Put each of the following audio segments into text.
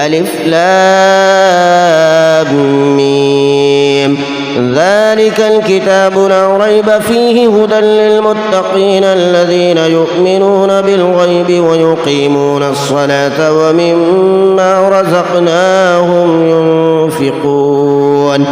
ألف لام ميم ذلك الكتاب لا ريب فيه هدى للمتقين الذين يؤمنون بالغيب ويقيمون الصلاة ومما رزقناهم ينفقون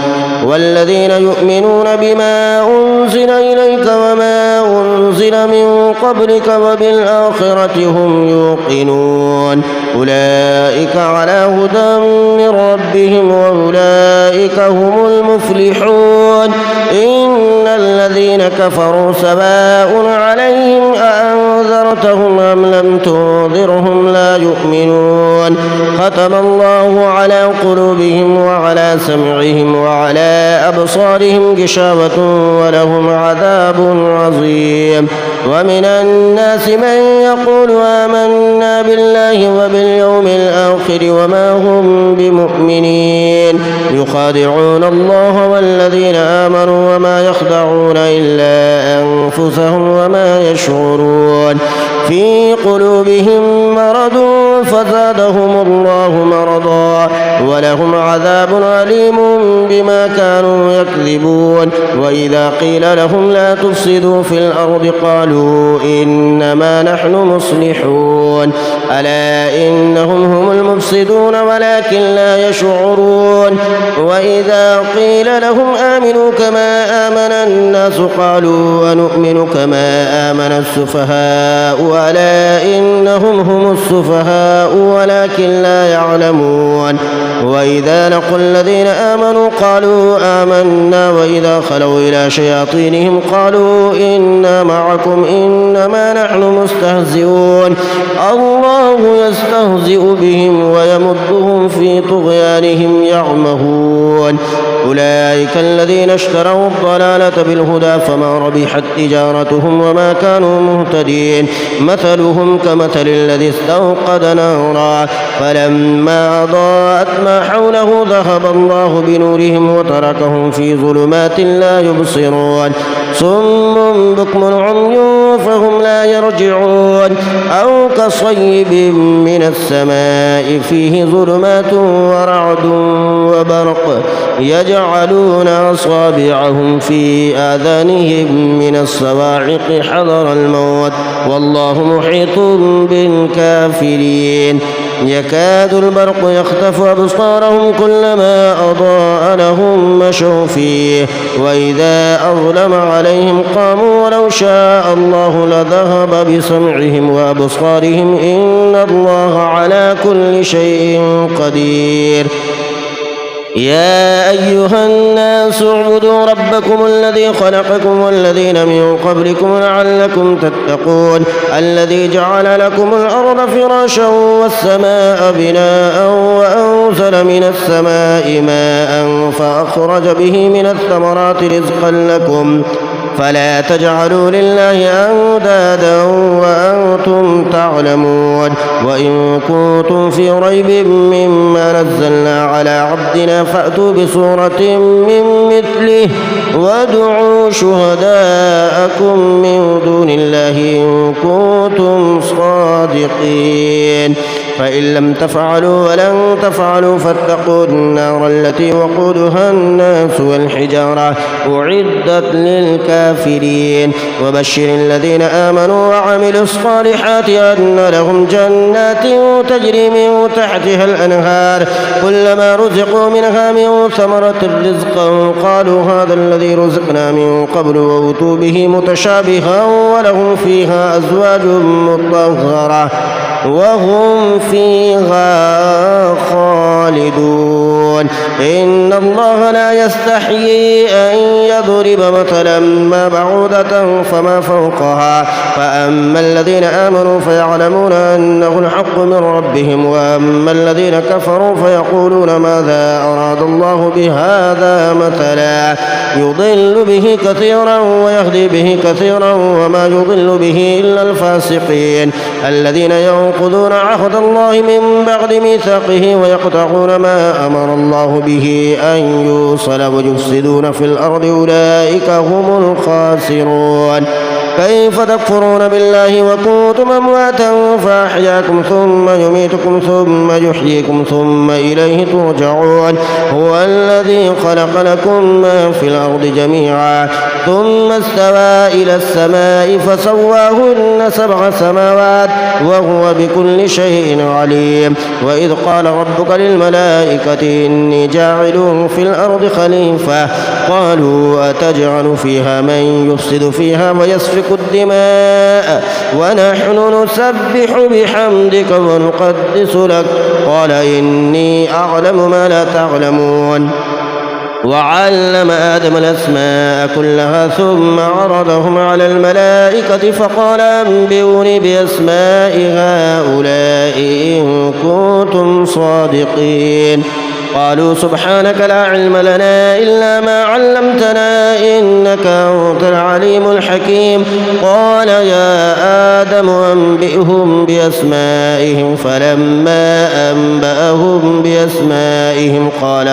والذين يؤمنون بما أنزل إليك وما أنزل من قبلك وبالآخرة هم يوقنون أولئك على هدى من ربهم وأولئك هم المفلحون إن الذين كفروا سواء عليهم أأنذرتهم أم لم تنذرهم لا يؤمنون ختم الله على قلوبهم وعلى سمعهم وعلى أبصارهم غشاوة ولهم عذاب عظيم ومن الناس من يقول آمنا بالله وباليوم الآخر وما هم بمؤمنين يخادعون الله والذين آمنوا وما يخدعون إلا أنفسهم وما يشعرون في قلوبهم مرض فزادهم الله مرضا ولهم عذاب أليم بما كانوا يكذبون وإذا قيل لهم لا تفسدوا في الأرض قالوا إنما نحن مصلحون ألا إنهم هم المفسدون ولكن لا يشعرون وإذا قيل لهم آمنوا كما آمن الناس قالوا ونؤمن كما آمن السفهاء ألا إنهم هم السفهاء ولكن لا يعلمون وإذا لقوا الذين آمنوا قالوا آمنا وإذا خلوا إلى شياطينهم قالوا إنا معكم إنما نحن مستهزئون الله يستهزئ بهم ويمدهم في طغيانهم يعمهون أولئك الذين اشتروا الضلالة بالهدى فما ربحت تجارتهم وما كانوا مهتدين مثلهم كمثل الذي استوقد نارا فلما أضاءت ما حوله ذهب الله بنورهم وتركهم في ظلمات لا يبصرون صم بكم عمي فهم لا يرجعون أو كصيب من السماء فيه ظلمات ورعد وبرق يجعلون أصابعهم في آذانهم من الصواعق حذر الموت والله محيط بالكافرين يكاد البرق يخطف أبصارهم كلما أضاء لهم مشوا فيه وإذا أظلم عليهم قاموا ولو شاء الله لذهب بسمعهم وأبصارهم إن الله على كل شيء قدير يا أيها الناس اعبدوا ربكم الذي خلقكم والذين من قبلكم لعلكم تتقون الذي جعل لكم الأرض فراشا والسماء بناء وأنزل من السماء ماء فأخرج به من الثمرات رزقا لكم فلا تجعلوا لله أندادا وأنتم تعلمون وإن كنتم في ريب مما نزلنا على عبدنا فأتوا بسورة من مثله وادعوا شهداءكم من دون الله إن كنتم صادقين فإن لم تفعلوا ولن تفعلوا فاتقوا النار التي وقودها الناس والحجارة أعدت للكافرين وبشر الذين آمنوا وعملوا الصالحات أن لهم جنات تجري من تحتها الأنهار كلما رزقوا منها من ثمرة رزقا قالوا هذا الذي رزقنا من قبل وأوتوا به متشابها ولهم فيها أزواج مطهرة وهم فيها خالدون إن الله لا يستحيي أن يضرب مثلا ما بعوضة فما فوقها فأما الذين آمنوا فيعلمون أنه الحق من ربهم وأما الذين كفروا فيقولون ماذا أراد الله بهذا مثلا يضل به كثيرا ويهدي به كثيرا وما يضل به إلا الفاسقين الذين ينقضون عهد الله من بعد ميثاقه ويقطعون ما أمر الله به أن يوصل ويفسدون في الأرض أولئك هم الخاسرون كيف تكفرون بالله وكنتم أمواتا فأحياكم ثم يميتكم ثم يحييكم ثم إليه ترجعون هو الذي خلق لكم ما في الأرض جميعا ثم استوى إلى السماء فسواهن 7 سماوات وهو بكل شيء عليم وإذ قال ربك للملائكة إني جاعل في الأرض خليفة قالوا أتجعل فيها من يفسد فيها ويسفك الدماء ونحن نسبح بحمدك ونقدس لك قال إني أعلم ما لا تعلمون وعلم آدم الأسماء كلها ثم عرضهم على الملائكة فقال أنبئوني بأسماء هؤلاء إن كنتم صادقين قالوا سبحانك لا علم لنا إلا ما علمتنا إنك أنت العليم الحكيم قال يا آدم أنبئهم بأسمائهم فلما أنبأهم بأسمائهم قال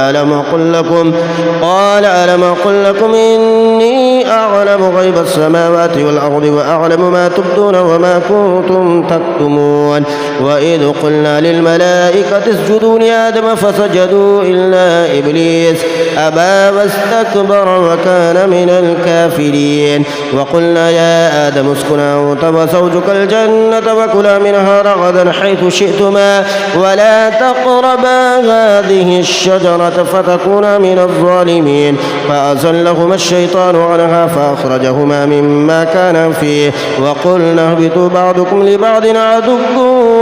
ألم أقل لكم إني أعلم غيب السماوات والأرض وأعلم ما تبدون وما كنتم تكتمون وإذ قلنا للملائكة اسجدوا لآدم فسجدوا إلا إبليس أبى واستكبر وكان من الكافرين وقلنا يا آدم اسكن أنت وزوجك الجنة وكلا منها رغدا حيث شئتما ولا تقربا هذه الشجرة فتكونا من الظالمين فأزلهما الشيطان عنها فأخرجهما مما كانا فيه وقلنا اهبطوا بعضكم لبعض عدو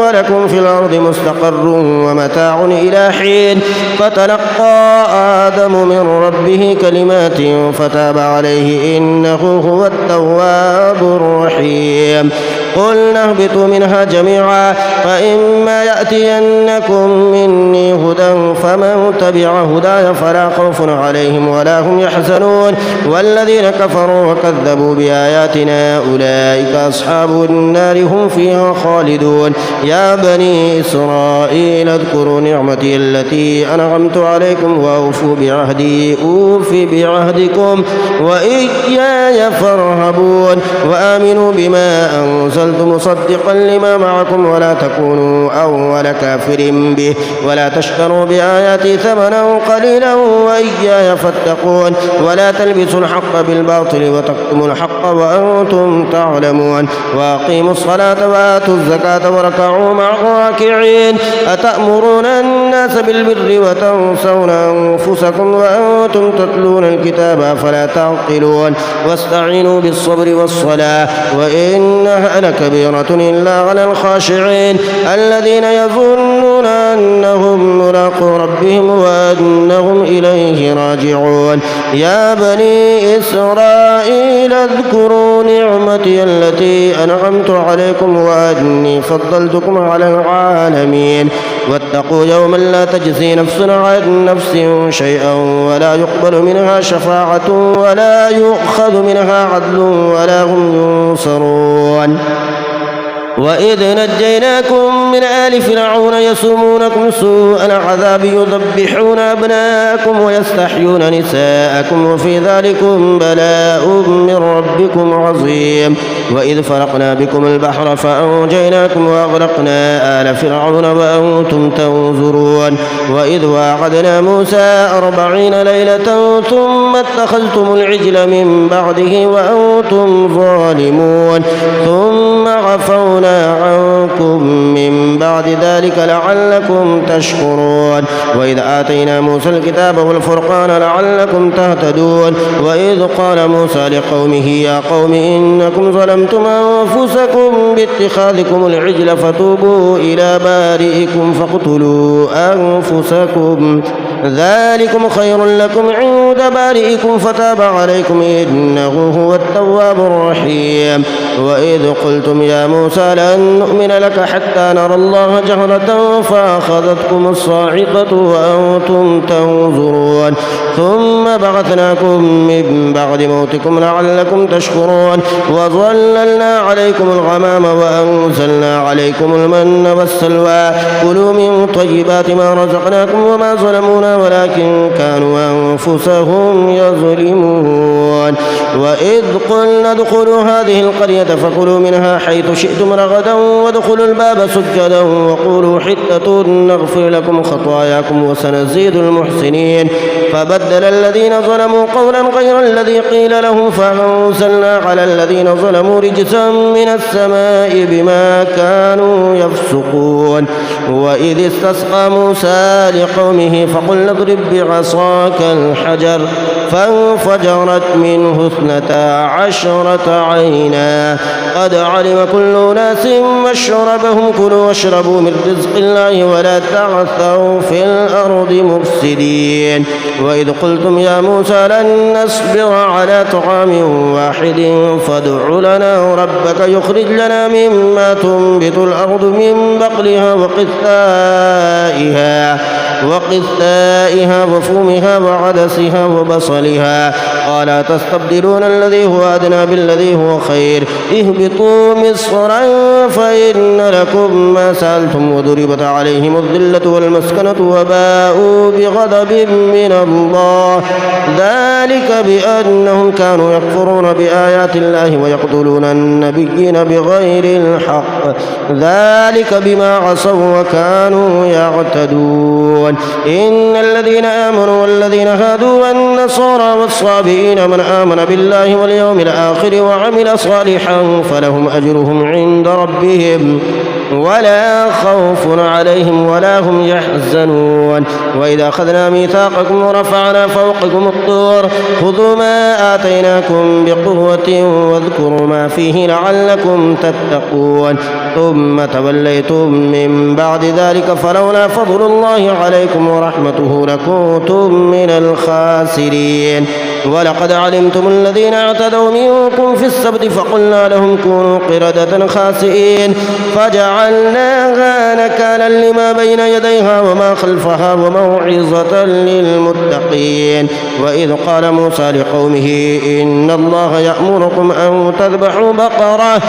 ولكم في الأرض مستقر ومتاع إلى حين فتلقى آدم من ربه كلمات فتاب عليه إنه هو التواب الرحيم قلنا اهبطوا منها جميعا فإما يأتينكم مني هدى فمن تبع هداي فلا خوف عليهم ولا هم يحزنون والذين كفروا وكذبوا بآياتنا أولئك أصحاب النار هم فيها خالدون يا بني إسرائيل اذكروا نعمتي التي أنعمت عليكم وأوفوا بعهدي أوف بعهدكم وإياي فارهبون وآمنوا بما أنزلت مصدقا لما معكم ولا تكونوا أول كافر به ولا تشتروا بآياتي ثمنا قليلا وإياي فاتقون ولا تلبسوا الحق بالباطل وتكتموا الحق وأنتم تعلمون وأقيموا الصلاة وآتوا الزكاة واركعوا مع الراكعين أتأمرون الناس بالبر وتنسون أنفسكم وأنتم تتلون الكتاب أفلا تعقلون واستعينوا بالصبر والصلاة وإنها لكبيرة إلا على الخاشعين الذين يظنون أنهم ملاقو ربهم وأنهم إليه راجعون يا بني إسرائيل اذكروا نعمتي التي أنعمت عليكم وأني فضلتكم على العالمين واتقوا يوما لا تجزي نفس عن نفس شيئا ولا يقبل منها شفاعة ولا يؤخذ منها عدل ولا هم ينصرون وإذ نجيناكم من آل فرعون يسومونكم سوء العذاب يذبحون أبناءكم ويستحيون نساءكم وفي ذلكم بلاء من ربكم عظيم وإذ فرقنا بكم البحر فأنجيناكم وأغرقنا آل فرعون وأنتم تنظرون وإذ واعدنا موسى 40 ليلة ثم اتخذتم العجل من بعده وأنتم ظالمون ثم عفونا عنكم من بعد ذلك لعلكم تشكرون وإذ آتينا موسى الكتاب والفرقان لعلكم تهتدون وإذ قال موسى لقومه يا قوم إنكم ظلمتم أنفسكم باتخاذكم العجل فتوبوا إلى بارئكم فاقتلوا أنفسكم ذلكم خير لكم عند بارئكم فتاب عليكم إنه هو التواب الرحيم وإذ قلتم يا موسى لن نؤمن لك حتى نرى الله جهرة فأخذتكم الصاعقة وأنتم تنظرون ثم بعثناكم من بعد موتكم لعلكم تشكرون وظللنا عليكم الغمام وأنزلنا عليكم المن والسلوى كلوا من طيبات ما رزقناكم وما ظلمونا ولكن كانوا أنفسهم وهم يظلمون. وإذ قلنا ادخلوا هذه القرية فكلوا منها حيث شئتم رغدا وادخلوا الباب سجدا وقولوا حتة نغفر لكم خطاياكم وسنزيد المحسنين. فبدل الذين ظلموا قولا غير الذي قيل لهم فأنزلنا على الذين ظلموا رجزا من السماء بما كانوا يفسقون. وإذ استسقى موسى لقومه فقلنا اضرب بعصاك الحجر فانفجرت منه 12 عينا قد علم كل أناس مشربهم كلوا واشربوا من رزق الله ولا تعثوا في الأرض مفسدين. وإذ قلتم يا موسى لن نصبر على طعام واحد فادع لنا ربك يخرج لنا مما تنبت الأرض من بقلها وقثائها وفومها وعدسها وبصلها قال تستبدلون الذي هو أدنى بالذي هو خير اهبطوا مصرا فإن لكم ما سألتم وضربت عليهم الذلة والمسكنة وباءوا بغضب من الله ذلك بأنهم كانوا يكفرون بآيات الله ويقتلون النبيين بغير الحق ذلك بما عصوا وكانوا يعتدون. إن الذين آمنوا والذين هادوا والنصارى والصابئين من آمن بالله واليوم الآخر وعمل صالحا فلهم أجرهم عند ربهم ولا خوف عليهم ولا هم يحزنون. وإذا أخذنا ميثاقكم ورفعنا فوقكم الطور خذوا ما آتيناكم بقوة واذكروا ما فيه لعلكم تتقون ثم توليتم من بعد ذلك فلولا فضل الله عليكم ورحمته لكنتم من الخاسرين. ولقد علمتم الذين اعتدوا منكم في السبت فقلنا لهم كونوا قردة خاسئين فجعلناها نكالا لما بين يديها وما خلفها وموعظة للمتقين. وإذ قال موسى لقومه إن الله يأمركم أن تذبحوا بقرة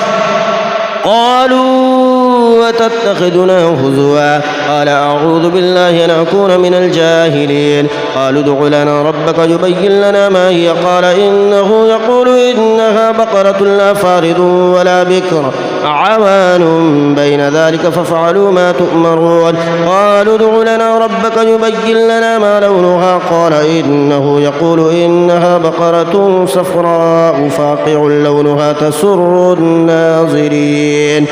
قالوا وتتخذنا هزوا قال أعوذ بالله أن أكون من الجاهلين. قالوا ادع لنا ربك يبين لنا ما هي قال إنه يقول إنها بقرة لا فارض ولا بكر عوان بين ذلك فافعلوا ما تؤمرون. قالوا ادع لنا ربك يبين لنا ما لونها قال إنه يقول إنها بقرة صفراء فاقع لونها تسر الناظرين.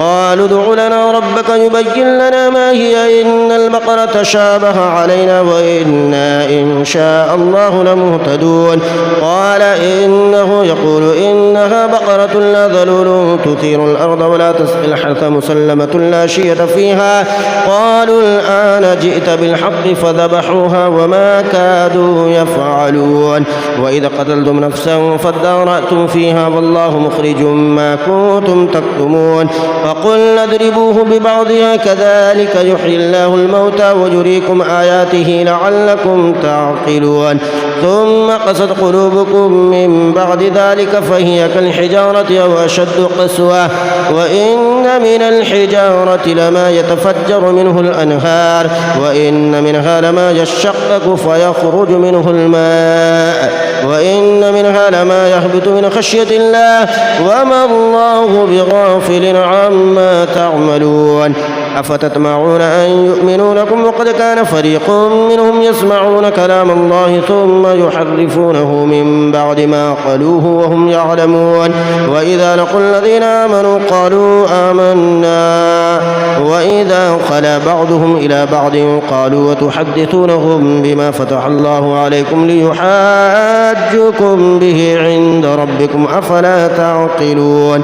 قالوا ادع لنا ربك يبين لنا ما هي إن البقرة شابه علينا وإنا إن شاء الله لمهتدون. قال إنه يقول إنها بقرة لا ذلول تثير الأرض ولا تسقي الحرث مسلمة لا شية فيها. قالوا الآن جئت بالحق فذبحوها وما كادوا يفعلون. وإذا قتلتم نفسا فادارأتم فيها والله مخرج ما كنتم تكتمون. فقلنا اضربوه ببعضها كذلك يحيي الله الموتى ويريكم آياته لعلكم تعقلون. ثم قست قلوبكم من بعد ذلك فهي كالحجارة أو أشد قسوة وإن من الحجارة لما يتفجر منه الأنهار وإن منها لما يشقق فيخرج منه الماء وإن منها لما يهبط من خشية الله وما الله بغافل عما تعملون. أفتطمعون أن يؤمنوا لكم وقد كان فريق منهم يسمعون كلام الله ثم يحرفونه من بعد ما قالوه وهم يعلمون. وإذا لقوا الذين آمنوا قالوا آمنا وإذا خلا بعضهم إلى بعض قالوا وتحدثونهم بما فتح الله عليكم ليحاجوكم به عند ربكم أفلا تعقلون.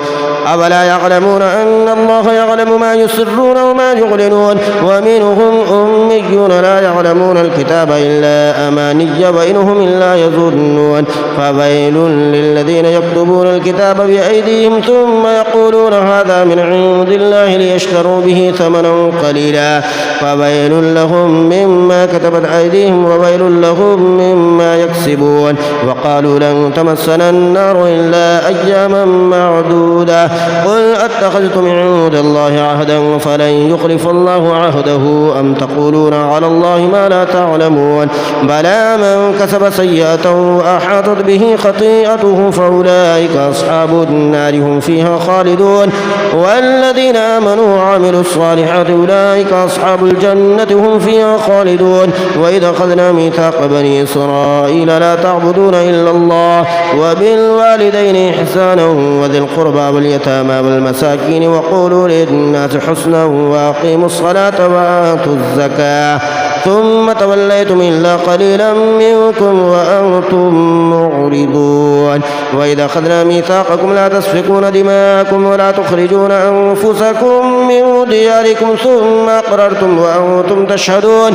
أولا يعلمون أن الله يعلم ما يسرون وما يعلنون ومنهم أميون لا يعلمون الكتاب إلا أماني وإنهم إلا يظنون. فويل للذين يكتبون الكتاب بأيديهم ثم يقولون هذا من عند الله ليشتروا به ثمنا قليلا فويل لهم مما كتبت أيديهم وويل لهم مما يكسبون. وقالوا لن تمسنا النار إلا أياما معدودة قل أتخذتم من عند الله عهدا فلن يخلف الله عهده أم تقولون على الله ما لا تعلمون بلى من كسب سيئة وأحاطت به خطيئته فأولئك أصحاب النار هم فيها خالدون والذين آمنوا وعملوا الصالحات أولئك أصحاب الجنة هم فيها خالدون وإذا أخذنا ميثاق بني إسرائيل لا تعبدون إلا الله وبالوالدين إحسانا وذي القربى واليتامى والمساكين وقولوا للناس حسنا وأقيموا الصلاة وآتوا الزكاة ثم توليتم إلا قليلا منكم وأنتم معرضون وإذا أخذنا ميثاقكم لا تسفكون دماءكم ولا تخرجون أنفسكم من دياركم ثم أقررتم وأنتم تشهدون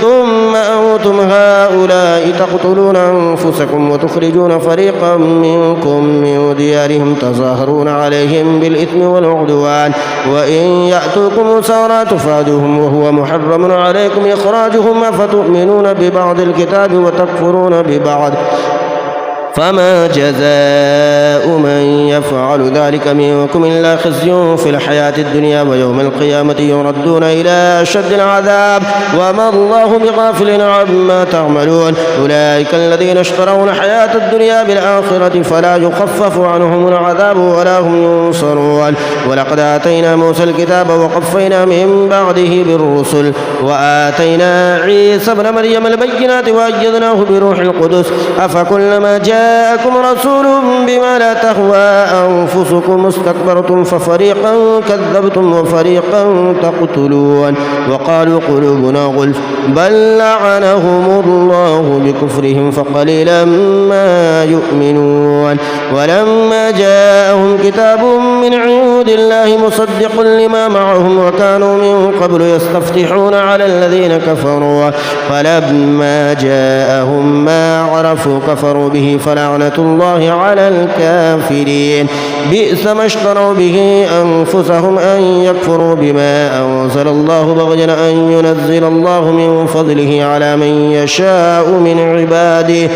ثم أنتم هؤلاء تقتلون أنفسكم وتخرجون فريقا منكم من ديارهم تظاهرون عليهم بالإثم والعدوان وإن يأتوكم سارى تفادوهم وهو محرم عليكم إخراجهم فتؤمنون ببعض الكتاب وتكفرون ببعض فما جزاء من يفعل ذلك منكم إلا خزي في الحياة الدنيا ويوم القيامة يردون إلى أشد العذاب وما الله بغافل عما تعملون أولئك الذين اشتروا الحياة الدنيا بالآخرة فلا يخفف عنهم العذاب ولا هم ينصرون ولقد آتينا موسى الكتاب وقفينا من بعده بالرسل وآتينا عيسى ابن مريم البينات وأيدناه بروح القدس أفكلما جاءكم رسول بما لا تهوى أنفسكم استكبرتم ففريقا كذبتم وفريقا تقتلون وقالوا قلوبنا غلف بل لعنهم الله بكفرهم فقليلا ما يؤمنون ولما جاءهم كتاب من عند الله مصدق لما معهم وكانوا من قبل يستفتحون على الذين كفروا فلما جاءهم ما عرفوا كفروا به فلعنة الله على الكافرين بئس ما اشتروا به أنفسهم أن يكفروا بما أنزل الله بغيا أن ينزل الله من فضله على من يشاء من عباده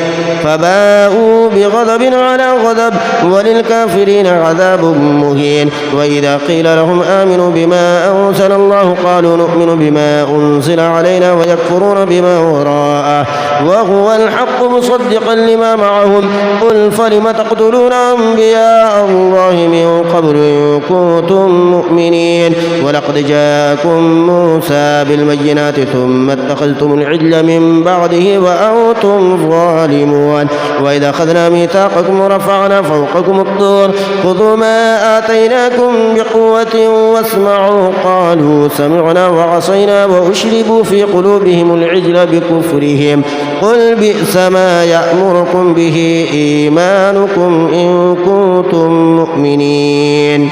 فباءوا بغضب على غضب وللكافرين عذاب مهين وإذا قيل لهم آمنوا بما أنزل الله قالوا نؤمن بما أنزل علينا ويكفرون بما وراءه وهو الحق مصدقا لما معهم قل فلم تقتلون أنبياء الله من قبل إن كنتم مؤمنين ولقد جاءكم موسى بالبينات ثم اتخذتم العجل من بعده وأنتم ظالمون وإذا أخذنا ميثاقكم ورفعنا فوقكم الطور خذوا ما آتيناكم بقوة واسمعوا قالوا سمعنا وعصينا وأشربوا في قلوبهم العجل بكفرهم قل بئس ما يأمركم به إيمانكم إن كنتم مؤمنين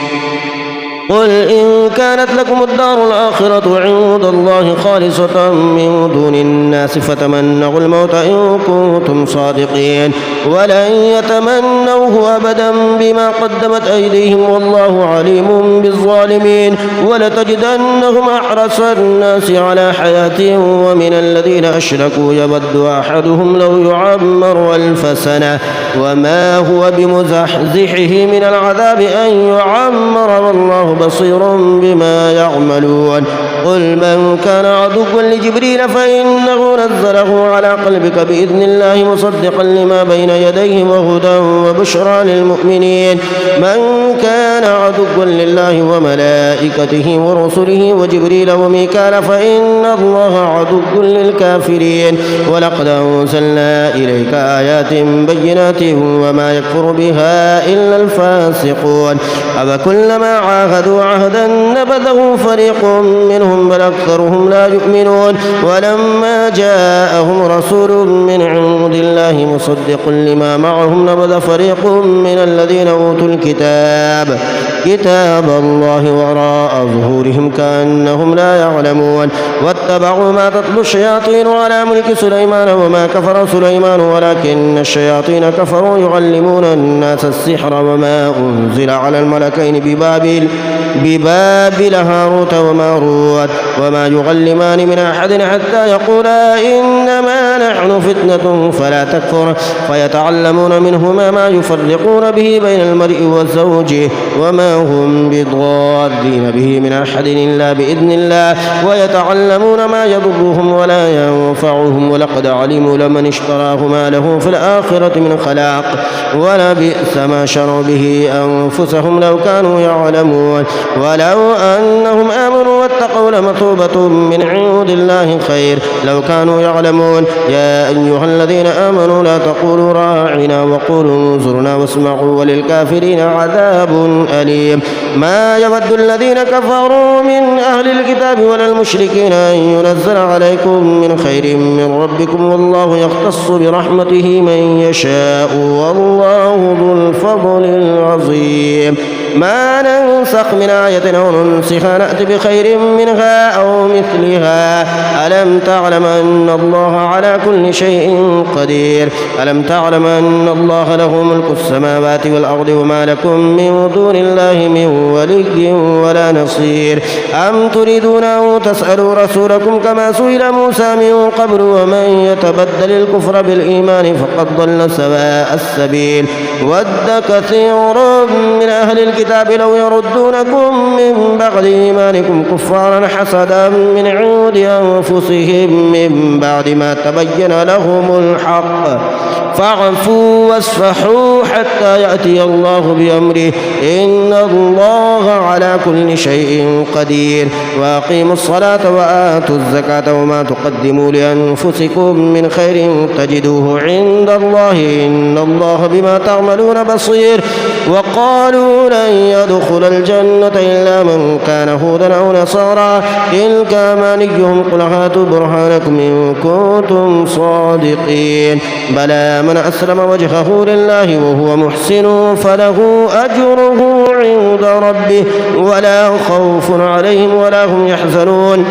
قل إن كانت لكم الدار الآخرة عند الله خالصة من دون الناس فتمنوا الموت إن كنتم صادقين ولن يتمنوه أبدا بما قدمت أيديهم والله عليم بالظالمين ولتجدنهم أحرص الناس على حياة ومن الذين أشركوا يود أحدهم لو يعمر 1000 سنة وما هو بمزحزحه من العذاب أن يعمر والله بصير بما يعملون قل من كان عدوا لجبريل فإنه نزله على قلبك بإذن الله مصدقا لما بين يديه وهدى وبشرى للمؤمنين من كان عدوا لله وملائكته ورسله وجبريل وميكال فإن الله عدو للكافرين ولقد أنزلنا إليك آيات بينات وما يكفر بها إلا الفاسقون أفكلما عاهدوا عهدا نبذه فريق منهم بل أكثرهم لا يؤمنون ولما جاءهم رسول من عند الله مصدق لما معهم نبذ فريق من الذين أوتوا الكتاب كتاب الله وراء ظهورهم كأنهم لا يعلمون واتبعوا ما تتلو الشياطين على ملك سليمان وما كفر سليمان ولكن الشياطين كفروا يعلمون الناس السحر وما أنزل على الملكين ببابل ببابل هاروت وماروت وما يعلمان من أحد حتى يقولا إنما نحن فتنة فلا تكفر فيتعلمون منهما ما يفرقون به بين المرء وزوجه وما هم بضارين به من أحد إلا بإذن الله ويتعلمون ما يضرهم ولا ينفعهم ولقد علموا لمن اشتراه ما له في الآخرة من خلاق ولبئس ما شروا به أنفسهم لو كانوا يعلمون ولو أنهم آمنوا واتقوا لمثوبة من عند الله خير لو كانوا يعلمون يا أيها الذين آمنوا لا تقولوا راعنا وقولوا انظرنا واسمعوا وللكافرين عذاب أليم ما يود الذين كفروا من أهل الكتاب ولا المشركين أن ينزل عليكم من خير من ربكم والله يختص برحمته من يشاء والله ذو الفضل العظيم ما ننسخ من آية أو ننسخها نأتي بخير منها أو مثلها ألم تعلم أن الله على كل شيء قدير ألم تعلم أن الله له ملك السماوات والأرض وما لكم من دون الله من ولي ولا نصير أم تريدون أن تسألوا رسولكم كما سئل موسى من قبل ومن يتبدل الكفر بالإيمان فقد ضل سواء السبيل ود كثير من أهل الكتاب لو يردونكم من بعد إيمانكم كفارا حسدا من عند أنفسهم من بعد ما تبين لهم الحق فاعفوا واصفحوا حتى يأتي الله بأمره إن الله على كل شيء قدير وأقيموا الصلاة وآتوا الزكاة وما تقدموا لأنفسكم من خير تجدوه عند الله إن الله بما تعملون بصير وقالوا لن يدخل الجنة إلا من كان هودا أو نصارى تلك أمانيهم قل هاتوا برهانكم إن كنتم صادقين بلى من أسلم وجهه لله وهو محسن فله أجره عند ربه ولا خوف عليهم ولا هم يحزنون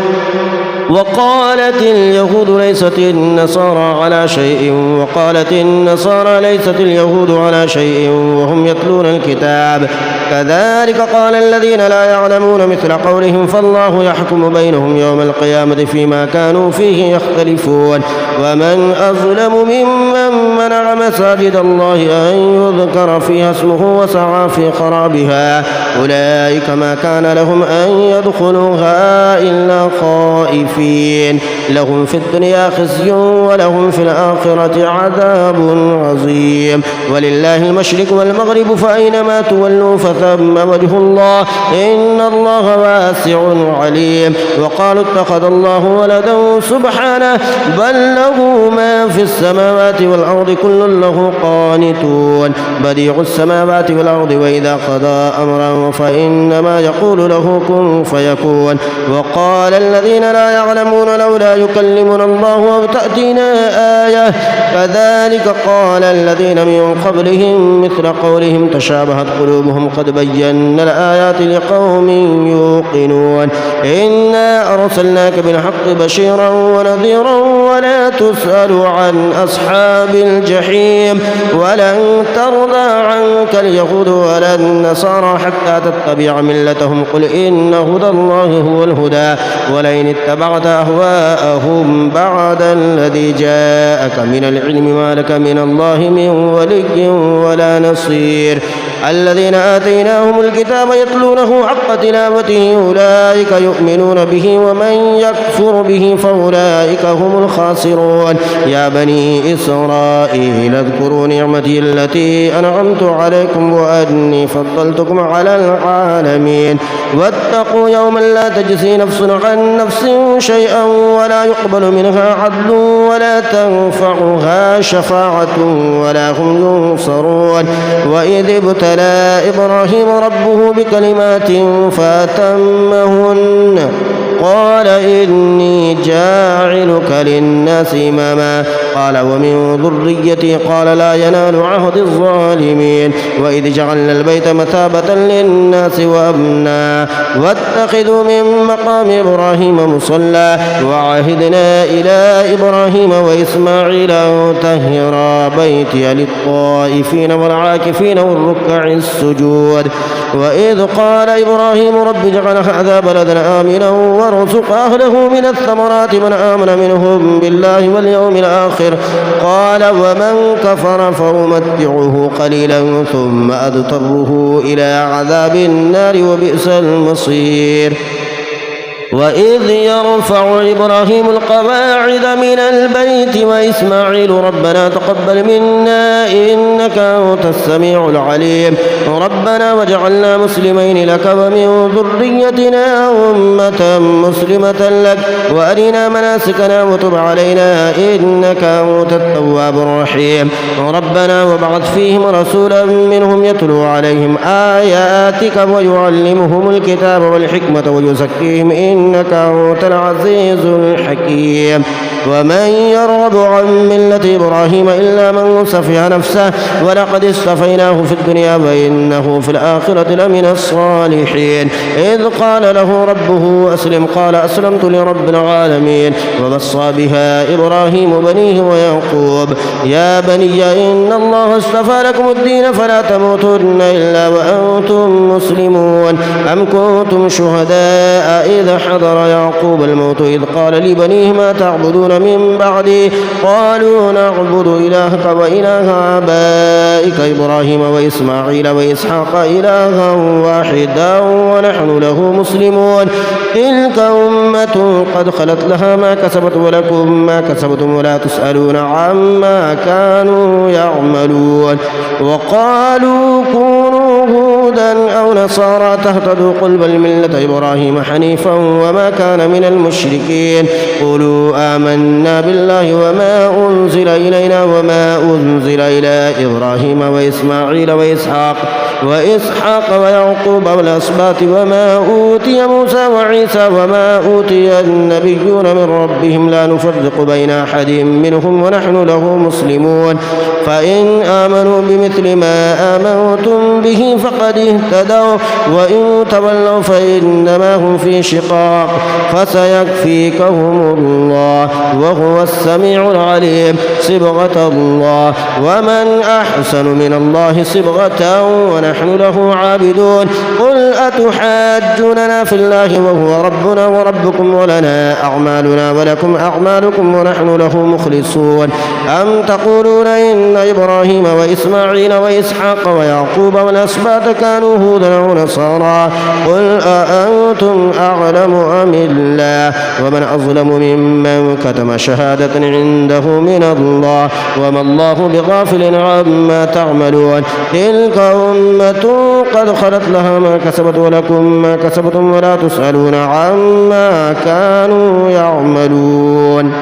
وقالت اليهود ليست النصارى على شيء وقالت النصارى ليست اليهود على شيء وهم يتلون الكتاب كذلك قال الذين لا يعلمون مثل قولهم فالله يحكم بينهم يوم القيامة فيما كانوا فيه يختلفون ومن أظلم ممن منع مساجد الله أن يذكر فيها اسمه وسعى في خرابها أولئك ما كان لهم أن يدخلوها إلا خائفين لهم في الدنيا خزي ولهم في الآخرة عذاب عظيم ولله المشرق والمغرب فأينما تولوا فثم وجه الله إن الله واسع عليم وقالوا اتخذ الله ولدا سبحانه بل له ما في السماوات والأرض كل له قانتون بديع السماوات والأرض وإذا قضى أمرا فإنما يقول له كن فيكون وقال الذين لا يعلمون لولا يكلمنا الله أو تأتينا آية كذلك قال الذين من قبلهم مثل قولهم تشابهت قلوبهم قد بينا الآيات لقوم يوقنون إنا أرسلناك بالحق بشيرا ونذيرا ولا تسأل عن أصحاب الجحيم ولن ترضى عنك اليهود ولا النصارى حتى تتبع ملتهم قل إن هدى الله هو الهدى ولئن اتبعت أهواءهم بعد الذي جاءك من العلم ما لك من الله من ولي ولا نصير الذين آتيناهم الكتاب يتلونه حق تلاوته أولئك يؤمنون به ومن يكفر به فأولئك هم الخاسرون يا بني إسرائيل اذكروا نعمتي التي أنعمت عليكم وأني فضلتكم على العالمين واتقوا يوما لا تجزي نفس عن نفس شيئا ولا يقبل منها عدل ولا تنفعها شفاعة ولا هم ينصرون وإذ ابتلى إبراهيم ربه بكلمات فأتمهن قال إني جاعلك للناس إماما قال ومن ذريتي قال لا ينال عهد الظالمين وإذ جعلنا البيت مثابة للناس وأمنا واتخذوا من مقام إبراهيم مصلى وعهدنا إلى إبراهيم وإسماعيل أن طهرا بيتي للطائفين والعاكفين والركع السجود وإذ قال إبراهيم رب اجعل هذا بلدا آمنا وارزق أهله من الثمرات من آمن منهم بالله واليوم الآخر قال ومن كفر فأمتعه قليلا ثم أضطره إلى عذاب النار وبئس المصير وإذ يرفع إبراهيم القواعد من البيت وإسماعيل ربنا تقبل منا إنك أنت السميع العليم ربنا واجعلنا مسلمين لك ومن ذريتنا أمة مسلمة لك وأرنا مناسكنا وتب علينا إنك أنت التواب الرحيم ربنا وابعث فيهم رسولا منهم يتلو عليهم آياتك ويعلمهم الكتاب والحكمة ويزكيهم إنك أنت العزيز الحكيم ومن يرغب عن ملة إبراهيم إلا من سفه نفسه ولقد اصطفيناه في الدنيا وإنه في الآخرة لمن الصالحين إذ قال له ربه أسلم قال أسلمت لرب العالمين ووصى بها إبراهيم بنيه ويعقوب يا بني إن الله اصطفى لكم الدين فلا تموتن إلا وأنتم مسلمون أم كنتم شهداء إذ حضر يعقوب الموت إذ قال لبنيه ما تعبدون من بعدي قالوا نعبد إلهك وإله آبائك إبراهيم وإسماعيل وإسحاق إلها واحدا ونحن له مسلمون تلك أمة قد خلت لها ما كسبت ولكم ما كسبتم ولا تسألون عما كانوا يعملون وقالوا كونوا هودا أو نصارى تهتدوا قل بل ملة إبراهيم حنيفا وما كان من المشركين قولوا آمنا بالله وما أنزل إلينا وما أنزل إلى إبراهيم وإسماعيل وإسحاق ويعقوب والأسباط وما أوتي موسى وعيسى وما أوتي النبيون من ربهم لا نفرق بين أحد منهم ونحن له مسلمون فإن آمنوا بمثل ما آمنتم به فقد اهتدوا وإن تولوا فإنما هم في شقاق فسيكفيكهم الله وهو السميع العليم صبغة الله ومن أحسن من الله صبغة ونحن له عابدون قل أتحاجوننا في الله وهو ربنا وربكم ولنا أعمالنا ولكم أعمالكم ونحن له مخلصون أم تقولون إن إبراهيم وإسماعيل وإسحاق ويعقوب والأسباط كانوا هودا أو نصارى قل أأنتم أعلم أم الله ومن أظلم ممن كتم شهادة عنده من الله وما الله بغافل عما تعملون تلك أمة قد خلت لها ما كسبت ولكم ما كسبتم ولا تسألون عما كانوا يعملون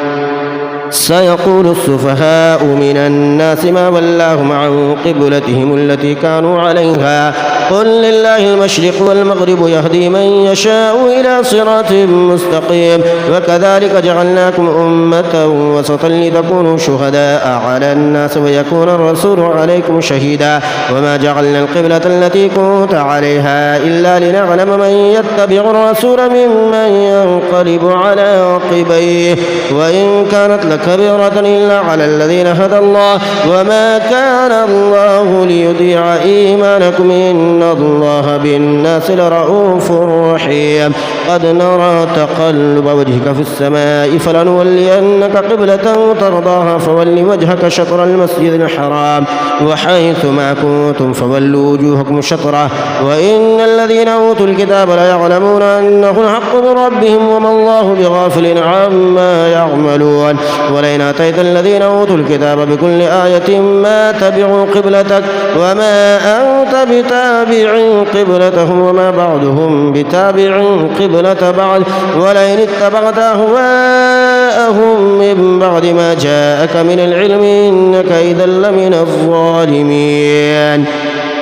سيقول السفهاء من الناس ما ولاهم عن قبلتهم التي كانوا عليها قل لله المشرق والمغرب يهدي من يشاء إلى صراط مستقيم وكذلك جعلناكم أمة وسطا لتكونوا شهداء على الناس ويكون الرسول عليكم شهيدا وما جعلنا القبلة التي كنت عليها إلا لنعلم من يتبع الرسول ممن ينقلب على عقبيه وإن كانت لكبيرة إلا على الذين هدى الله وما كان الله ليضيع إيمانكم إن الله بالناس لرؤوف رحيم قد نرى تقلب وجهك في السماء فلنولينك قبلة ترضاها فول وجهك شطر المسجد الحرام وحيث ما كنتم فولوا وجوهكم شطره وإن الذين أوتوا الكتاب ليعلمون أنه الحق من ربهم وما الله بغافل عما يعملون ولئن آتيت الذين أوتوا الكتاب بكل آية ما تبعوا قبلتك وما أنت بتابع قبلتهم وما بعضهم بتابع قبلة بعض ولئن اتبعت أهواءهم من بعد ما جاءك من العلم إنك إذا لمن الظالمين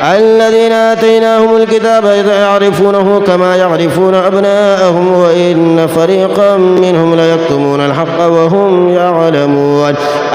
الذين آتيناهم الكتاب يعرفونه كما يعرفون أبناءهم وإن فريقا منهم ليكتمون الحق وهم يعلمون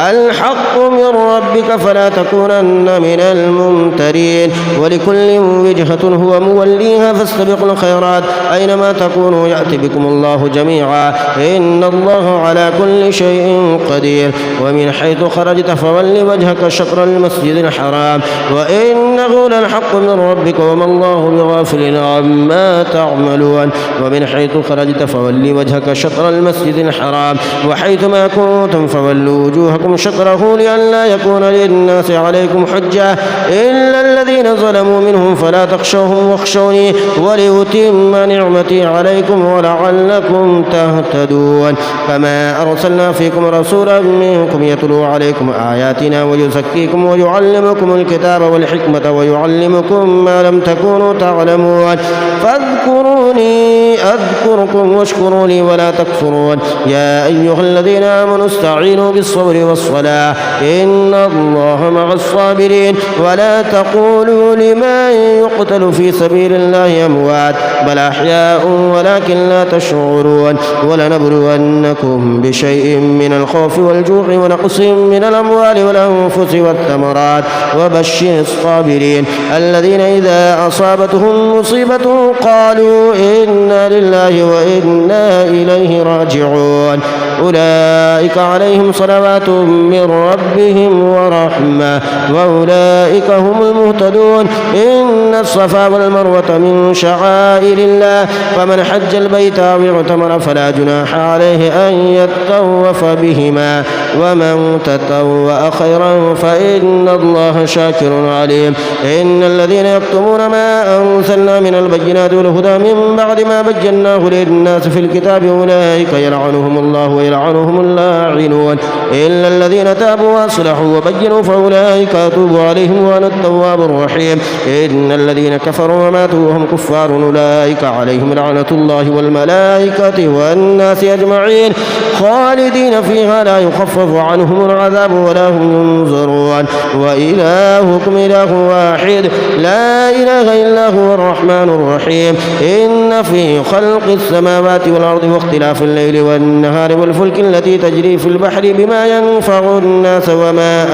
الحق من ربك فلا تكونن من الممترين ولكل وجهة هو موليها فاستبقوا الخيرات أينما تكونوا يأتي بكم الله جميعا إن الله على كل شيء قدير ومن حيث خرجت فول وجهك شطر المسجد الحرام وإنه للحق من ربك وما الله بغافل عما تعملون ومن حيث خرجت فول وجهك شطر المسجد الحرام وحيث ما كنتم فولوا وجوهكم شطره لئلا يكون للناس عليكم حجة إلا الذين ظلموا منهم فلا تخشوهم واخشوني ولأتم نعمتي عليكم ولعلكم تهتدون كما أرسلنا فيكم رسولا منكم يتلو عليكم آياتنا ويزكيكم ويعلمكم الكتاب والحكمة ويعلمكم ما لم تكونوا تعلمون فاذكروني أذكركم واشكروا لي ولا تكفرون يا أيها الذين آمنوا استعينوا بالصبر والصلاة إن الله مع الصابرين ولا تقولوا لمن يقتل في سبيل الله أموات بل أحياء ولكن لا تشعرون ولنبلونكم بشيء من الخوف والجوع ونقص من الأموال والأنفس والثمرات وبشر الصابرين الذين إذا أصابتهم مصيبة قالوا إنا لله وإنا إليه راجعون أولئك عليهم صلوات من ربهم ورحمة وأولئك هم المهتدون إن الصفا والمروة من شعائر الله فمن حج البيت أو اعتمر فلا جناح عليه أن يطوف بهما ومن تطوع خيرا فإن الله شاكر عليم إن الذين يكتمون ما أنزلنا من البينات والهدى من بعد ما بيناه للناس في الكتاب أولئك يلعنهم الله ويلعنهم اللاعنون إلا الذين تابوا وأصلحوا وبينوا فأولئك أتوب عليهم وأنا التواب الرحيم إن الذين كفروا وماتوا وهم كفار أولئك عليهم لعنة الله والملائكة والناس أجمعين خالدين فيها لا يخفف عنهم العذاب ولا هم ينظرون وإلهكم إله واحد لا إله إلا هو الرحمن الرحيم إن في خلق السماوات والأرض واختلاف الليل والنهار والفلك التي تجري في البحر بما ينفع الناس وما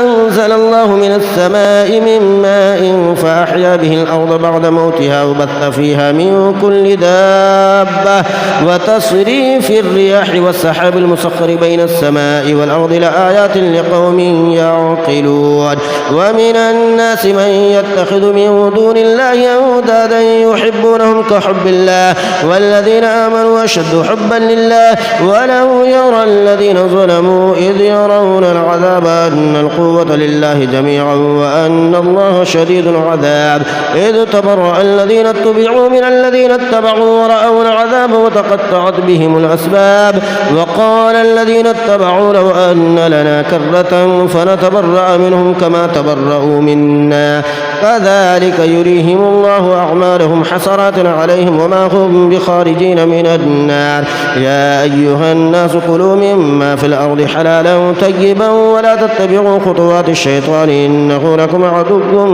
أنزل الله من السماء من ماء فأحيا به الأرض بعد موتها وبث فيها من كل دابة وتصريف الرياح والسحاب المسخر بين السماء والأرض لآيات لقوم يعقلون ومن الناس من يتخذ من دون الله أندادا يحبونهم كحب الله والذين آمنوا أشد حبا لله ولو يرى الذين ظلموا إذ يرون العذاب أن القوة لله جميعا وأن الله شديد العذاب إذ تبرأ الذين اتبعوا من الذين اتبعوا ورأوا العذاب وتقطعت بهم الأسباب وقال الذين اتبعوا لو أن لنا كرة فنتبرأ منهم كما تبرأوا منا كذلك يريهم الله أعمالهم حسرات عليهم وما هم بخارجين من النار يا أيها الناس كلوا مما في الأرض حلالا طيبا ولا تتبعوا خطوات الشيطان إنه لكم عدو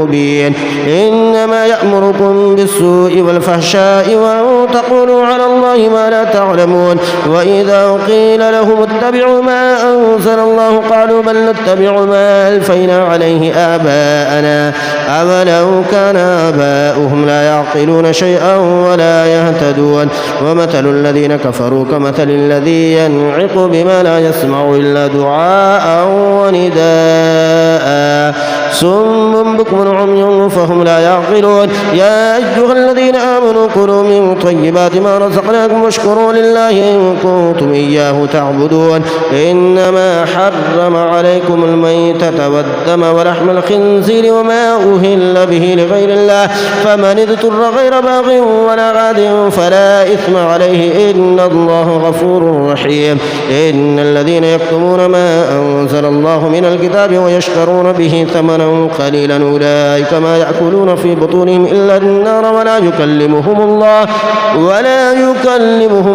مبين إنما يأمركم بالسوء والفحشاء وأن تقولوا على الله ما لا تعلمون وإذا قيل لهم اتبعوا ما أنزل الله قالوا بل نتبع ما ألفينا عليه آباءنا أولو كان آباؤهم لا يعقلون شيئا ولا يهتدون ومثل الذين كفروا كمثل الذي ينعق بما لا يسمع إلا دعاء ونداء صم بكم عمي فهم لا يعقلون يا أيها الذين آمنوا كلوا من طيبات ما رزقناكم واشكروا لله إن كنتم إياه تعبدون إنما حرم عليكم الميتة والدم ولحم الخنزير وما أهل به لغير الله فمن اضطر غير باغ ولا عاد فلا إثم عليه إن الله غفور رحيم إن الذين يكتمون ما أنزل الله من الكتاب ويشترون به ثمنا ثمنا قليلا أولئك ما يأكلون في بطونهم إلا النار ولا يكلمهم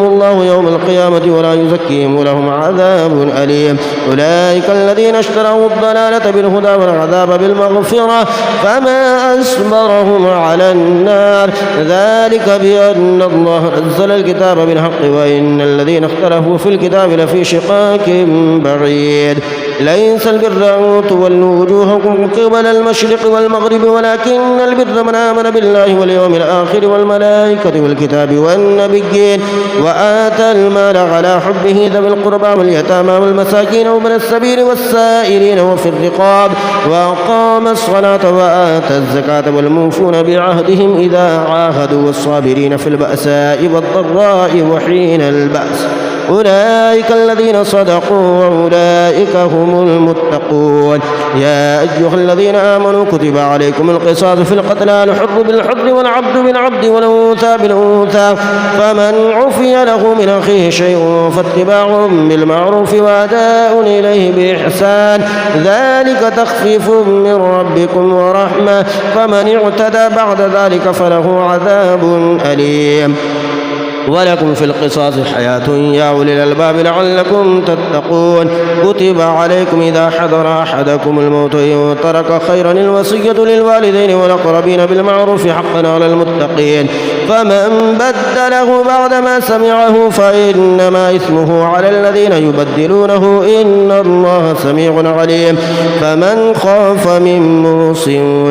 الله يوم القيامة ولا يزكيهم ولهم عذاب أليم. أولئك الذين اشتروا الضلالة بالهدى والعذاب بالمغفرة فما أصبرهم على النار ذلك بأن الله نزل الكتاب بالحق وإن الذين اختلفوا في الكتاب لفي شقاق بعيد. ليس البر أن تولوا وجوهكم قبل المشرق والمغرب ولكن البر من آمن بالله واليوم الآخر والملائكة والكتاب والنبيين وآتى المال على حبه ذوي القربى واليتامى والمساكين وابن السبيل والسائلين وفي الرقاب وأقام الصلاة وآتى الزكاة والموفون بعهدهم إذا عاهدوا والصابرين في البأساء والضراء وحين البأس أولئك الذين صدقوا وأولئك هم المتقون. يا أيها الذين آمنوا كتب عليكم القصاص في القتلى الحر بالحر والعبد بالعبد والأنثى بالأنثى فمن عفي له من أخيه شيء فاتباع بالمعروف وأداء إليه بإحسان ذلك تخفيف من ربكم ورحمة فمن اعتدى بعد ذلك فله عذاب أليم. ولكم في القصاص حياة يا أولي الألباب لعلكم تتقون. كتب عليكم إذا حضر أحدكم الموت إن ترك خيرا الوصية للوالدين والأقربين بالمعروف حقا على المتقين فمن بدله بعدما سمعه فإنما إثمه على الذين يبدلونه إن الله سميع عليم. فمن خاف من موص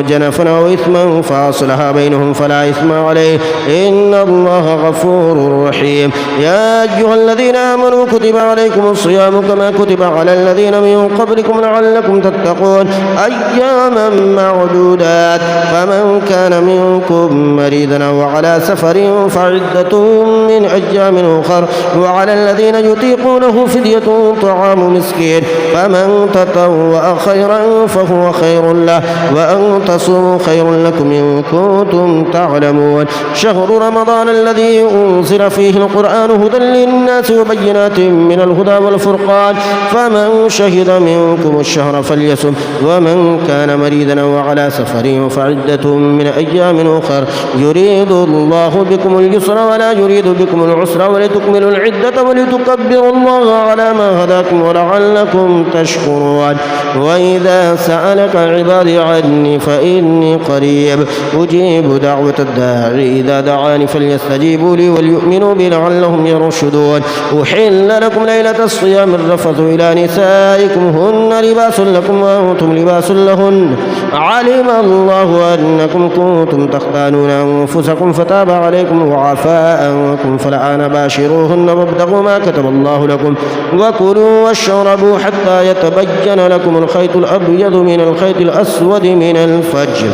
جنفا أو إثما فأصلح بينهم فلا إثم عليه إن الله غفور رحيم. يا أيها الذين آمنوا كتب عليكم الصيام كما كتب على الذين من قبلكم لعلكم تتقون أياما معدودات فمن كان منكم مريضا أو على سفر فعدة من أيام أخر وعلى الذين يطيقونه فدية طعام مسكين فمن تطوع خيرا فهو خير له وأن تصوموا خير لكم إن كنتم تعلمون. شهر رمضان الذي أنزل فيه القرآن هدى للناس وبينات من الهدى والفرقان فمن شهد منكم الشهر فليصم ومن كان مريضا أو على سفر فعدة من أيام أخر يريد الله بكم اليسر ولا يريد بكم العسر ولتكملوا العدة ولتكبروا الله على ما هداكم ولعلكم تشكرون. وإذا سألك عبادي عني فإني قريب أجيب دعوة الداعي إذا دعاني فليستجيبوا لي وليؤمنوا بي لعلهم يرشدون. أحل لكم ليلة الصيام الرفث إلى نسائكم هن لباس لكم وأنتم لباس لهن علم الله أنكم كنتم تختانون أنفسكم فتاب عليكم وعفى عنكم فالآن باشروهن وابتغوا ما كتب الله لكم وكلوا واشربوا حتى يتبين لكم الخيط الأبيض من الخيط الأسود من الفجر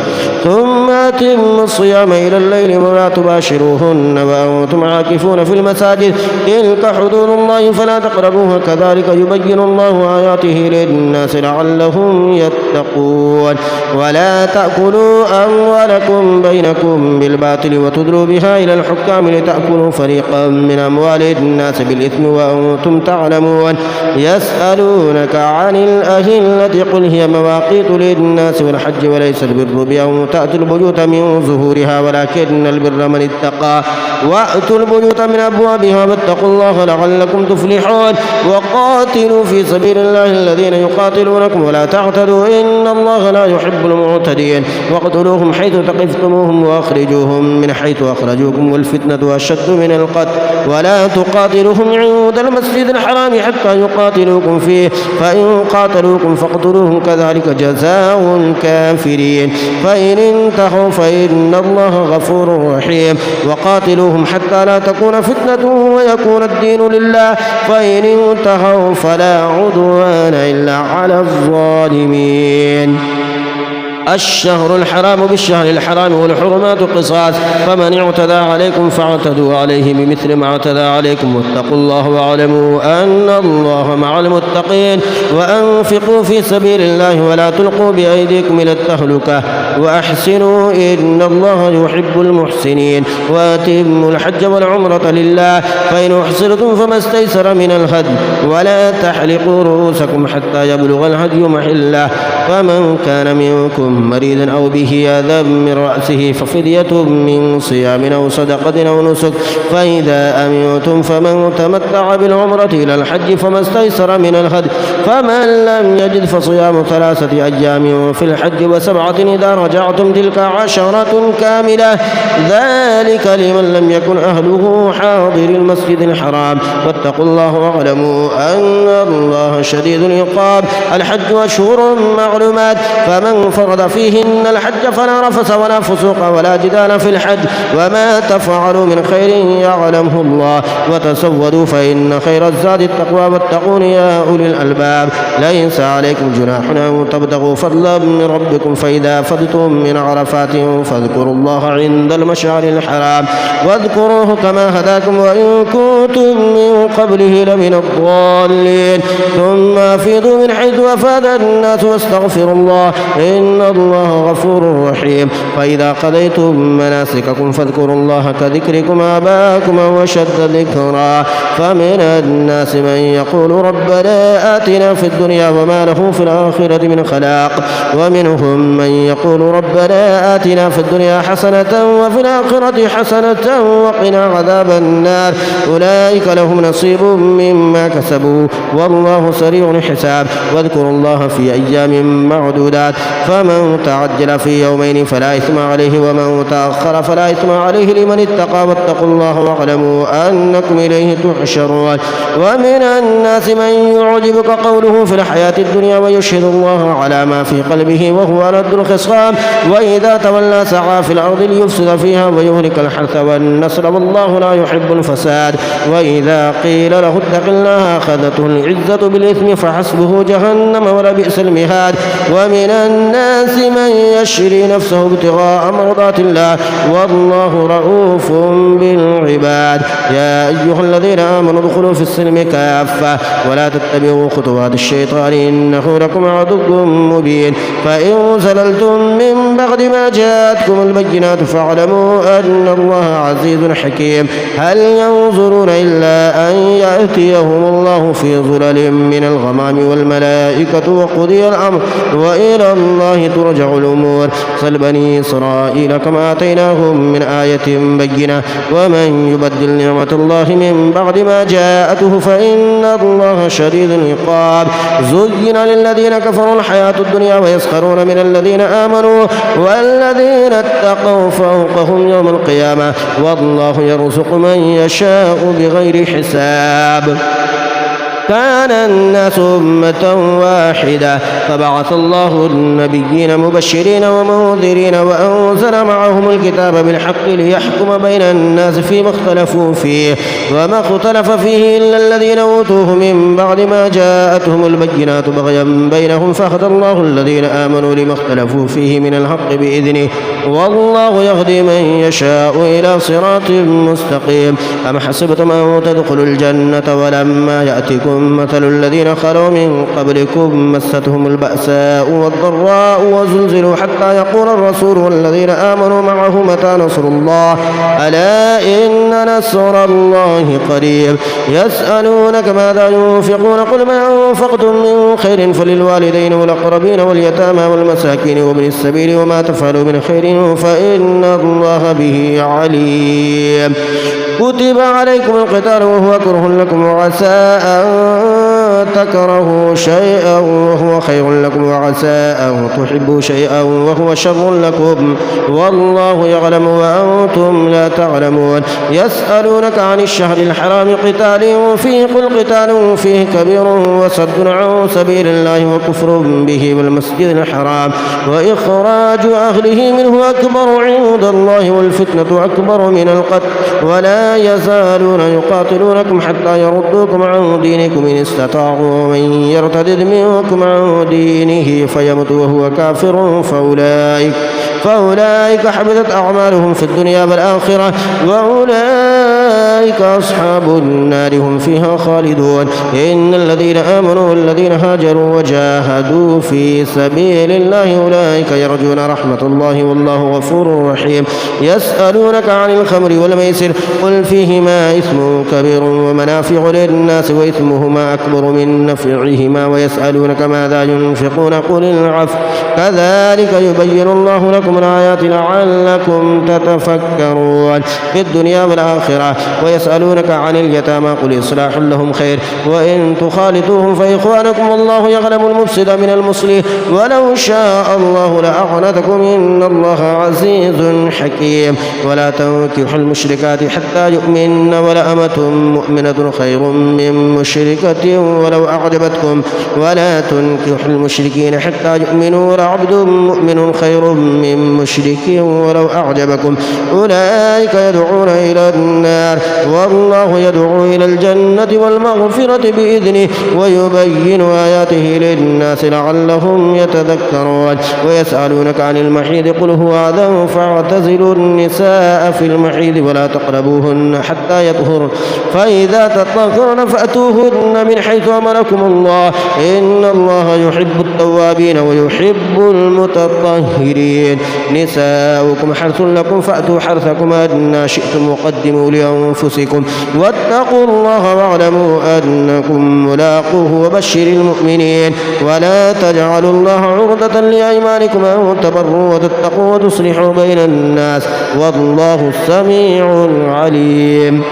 ثم أتموا الصيام إلى الليل ولا تباشروهن وأنتم عاكفون في المساجد تلك حدود الله فلا تقربوها كذلك يبين الله آياته للناس لعلهم يتقون. ولا تأكلوا أموالكم بينكم بالباطل وتدلوا بها إلى الحكام لتأكلوا فريقا من أموال الناس بالإثم وأنتم تعلمون. يسألونك عن الأهلة قل هي مواقيت للناس والحج وليس البر بأن تأتوا البيوت من ظهورها ولكن البر من اتقى وأتوا البيوت من أبوابها واتقوا الله لعلكم تفلحون. وقاتلوا في سبيل الله الذين يقاتلونكم ولا تعتدوا إن الله لا يحب المعتدين. واقتلوهم حيث ثقفتموهم وأخرجوهم من حيث أخرجوكم والفتنة أشد من القتل ولا تقاتلوهم عند المسجد الحرام حتى يقاتلوكم فيه فإن قاتلوكم فاقتلوهم كذلك جزاء الكافرين. فإن انتهوا فإن الله غفور رحيم. وقاتلوهم حتى لا تكون فتنة ويكون الدين لله فإن انتهوا فلا عدوان إلا على الظالمين. الشهر الحرام بالشهر الحرام والحرمات قصاص فمن اعتدى عليكم فاعتدوا عليه بمثل ما اعتدى عليكم واتقوا الله واعلموا أن الله مع المتقين وأنفقوا في سبيل الله ولا تلقوا بأيديكم إلى التهلكة وأحسنوا إن الله يحب المحسنين وأتموا الحج والعمرة لله فإن أحصرتم فما استيسر من الهدي ولا تحلقوا رؤوسكم حتى يبلغ الهدي محله فمن كان منكم مريضا أو به أذى من رأسه ففدية من صيام أو صدقة أو نسك فإذا أمنتم فمن تمتع بالعمرة إلى الحج فما استيسر من الهدي فمن لم يجد فصيام 3 أيام في الحج و7 إذا رجعتم تلك 10 كاملة ذلك لمن لم يكن أهله حاضر المسجد الحرام واتقوا الله واعلموا أن الله شديد العقاب الحج أشهر معلومات فمن فرض فيهن الحج فلا رفث ولا فسوق ولا جدال في الحج وما تفعلوا من خير يعلمه الله وتزودوا فإن خير الزاد التقوى واتقون يا أولي الألباب ليس عليكم جناح أن تبتغوا فضلا من ربكم فإذا فضتم من عرفات فاذكروا الله عند المشعر الحرام واذكروه كما هداكم وإن كنتم من قبله لمن الضالين ثم أفيضوا من حيث أفاد الناس واستغفروا الله إن الله غفور رحيم فإذا قضيتم مناسككم فاذكروا الله كذكركم آباءكم وشد ذكرا فمن الناس من يقول ربنا آتنا في الدنيا وما له في الآخرة من خلاق ومنهم من يقول ربنا آتنا في الدنيا حسنة وفي الآخرة حسنة وقنا عذاب النار أولئك لهم نصيب مما كسبوا والله سريع الحساب واذكروا الله في أيام معدودات فمن تعجل في يومين فلا إثم عليه ومن تأخر فلا إثم عليه لمن اتقى واتقوا الله واعلموا أنكم إليه تحشرون ومن الناس من يعجبك قوله في الحياة الدنيا ويشهد الله على ما في قلبه وهو ألد الخصام وإذا تولى سعى في الأرض ليفسد فيها ويهلك الحرث والنسل والله لا يحب الفساد وإذا قيل له اتق الله أخذته العزة بالإثم فحسبه جهنم ولبئس المهاد ومن الناس من يشري نفسه ابتغاء مرضات الله والله رؤوف بالعباد يا أيها الذين آمنوا ادخلوا في السلم كافة ولا تتبعوا خطوات الشيطان إنه لكم عدو مبين فإن زللتم من بعد ما جاءتكم البينات فاعلموا أن الله عزيز حكيم هل ينظرون إلا أن يأتيهم الله في ظلل من الغمام والملائكة وقضي الأمر وإلى الله ترجع الأمور صل بني إسرائيل كما آتيناهم من آية بينة ومن يبدل نعمة الله من بعد ما جاءته فإن الله شديد العقاب زين للذين كفروا الحياة الدنيا ويسخرون من الذين آمنوا والذين اتقوا فوقهم يوم القيامة والله يرزق من يشاء بغير حساب كان الناس أمة واحدة فبعث الله النبيين مبشرين ومنذرين وأنزل معهم الكتاب بالحق ليحكم بين الناس فيما اختلفوا فيه وما اختلف فيه إلا الذين أوتوه من بعد ما جاءتهم البينات بغيا بينهم فهدى الله الذين آمنوا لما اختلفوا فيه من الحق بإذنه والله يهدي من يشاء إلى صراط مستقيم أم حسبتم أن تدخلوا الجنة ولما يأتكم مثل الذين خلوا من قبلكم مستهم البأساء والضراء وزلزلوا حتى يقول الرسول والذين آمنوا معه متى نصر الله ألا إن نصر الله قريب يسألونك ماذا ينفقون قل ما أنفقتم من خير فللوالدين والأقربين واليتامى والمساكين وابن السبيل وما تفعلوا من خير فإن الله به عليم كتب عليكم القتال وهو كره لكم وعسى أن تكرهوا شيئا وهو خير لكم وعسى أن تحبوا شيئا وهو شر لكم والله يعلم وأنتم لا تعلمون يسألونك عن الشهر الحرام قتال فيه قل قتال فيه كبير وصد عن سبيل الله وكفر به والمسجد الحرام وإخراج أهله منه أكبر عند الله والفتنة أكبر من القتل ولا يزالون يقاتلونكم حتى يردوكم عن دينكم إليكم إن استطاعوا. ومن يرتد منكم عن دينه فيمت وهو كافر فأولئك حبطت أعمالهم في الدنيا والآخرة وأولئك أصحاب النار هم فيها خالدون. إن الذين آمنوا والذين هاجروا وجاهدوا في سبيل الله أولئك يرجون رحمة الله والله غفور رحيم. يسألونك عن الخمر والميسر قل فيهما إثم كبير ومنافع للناس وإثمهما أكبر من نفعهما ويسألونك ماذا ينفقون قل العفو كذلك يبين الله لكم الآيات لعلكم تتفكرون في الدنيا والآخرة. ويسألونك عن اليتامى قل إصلاح لهم خير وإن تخالطوهم فإخوانكم والله يعلم المفسد من المصلح ولو شاء الله لأعنتكم إن الله عزيز حكيم. ولا تنكحوا المشركات حتى يؤمن ولأمة مؤمنة خير من مشركة ولو أعجبتكم ولا تنكحوا المشركين حتى يؤمنوا ولعبد مؤمن خير من مشرك ولو أعجبكم أولئك يدعون إلى النار والله يدعو إلى الجنة والمغفرة بإذنه ويبين آياته للناس لعلهم يتذكرون. ويسألونك عن المحيض قل هو أذى فاعتزلوا النساء في المحيض ولا تقربوهن حتى يطهرن فإذا تطهرن فأتوهن من حيث أمركم الله إن الله يحب التوابين ويحب المتطهرين. نساؤكم حرث لكم فأتوا حرثكم أن شئتم وقدموا لأنفسكم واتقوا الله واعلموا أنكم ملاقوه وبشر المؤمنين. ولا تجعلوا الله عرضة لأيمانكم أن تبروا وتتقوا وتصلحوا بين الناس والله سميع عليم.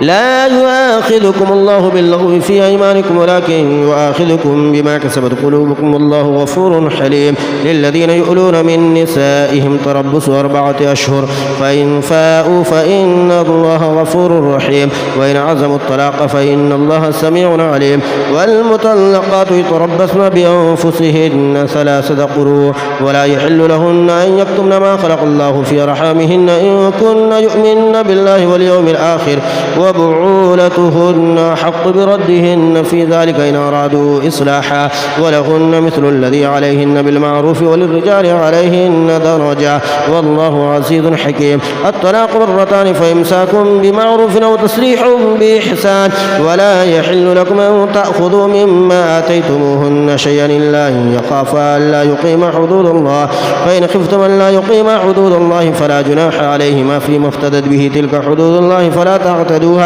لا يؤاخذكم الله باللغو في أيمانكم ولكن يؤاخذكم بما كسبت قلوبكم والله غفور حليم. للذين يؤلون من نسائهم تربص 4 أشهر فإن فاءوا فإن الله غفور رحيم. وإن عزموا الطلاق فإن الله سميع عليم. والمطلقات يتربصن بأنفسهن 3 قروء ولا يحل لهن أن يكتمن ما خلق الله في أرحامهن إن كن يؤمن بالله واليوم الآخر وبعولتهن حق بردهن في ذلك إن أرادوا إصلاحا ولهن مثل الذي عليهن بالمعروف وللرجال عليهن درجة والله عزيز حكيم. الطلاق 2 فإمساكم بمعروف أو تسريح بإحسان ولا يحل لكم أن تأخذوا مما آتيتموهن شيئا إلا أن يخافا ألا يقيما حدود الله فإن خفتم أن لا يقيما حدود الله فلا جناح عليهما فيما افتدت به تلك حدود الله فلا تعتدوها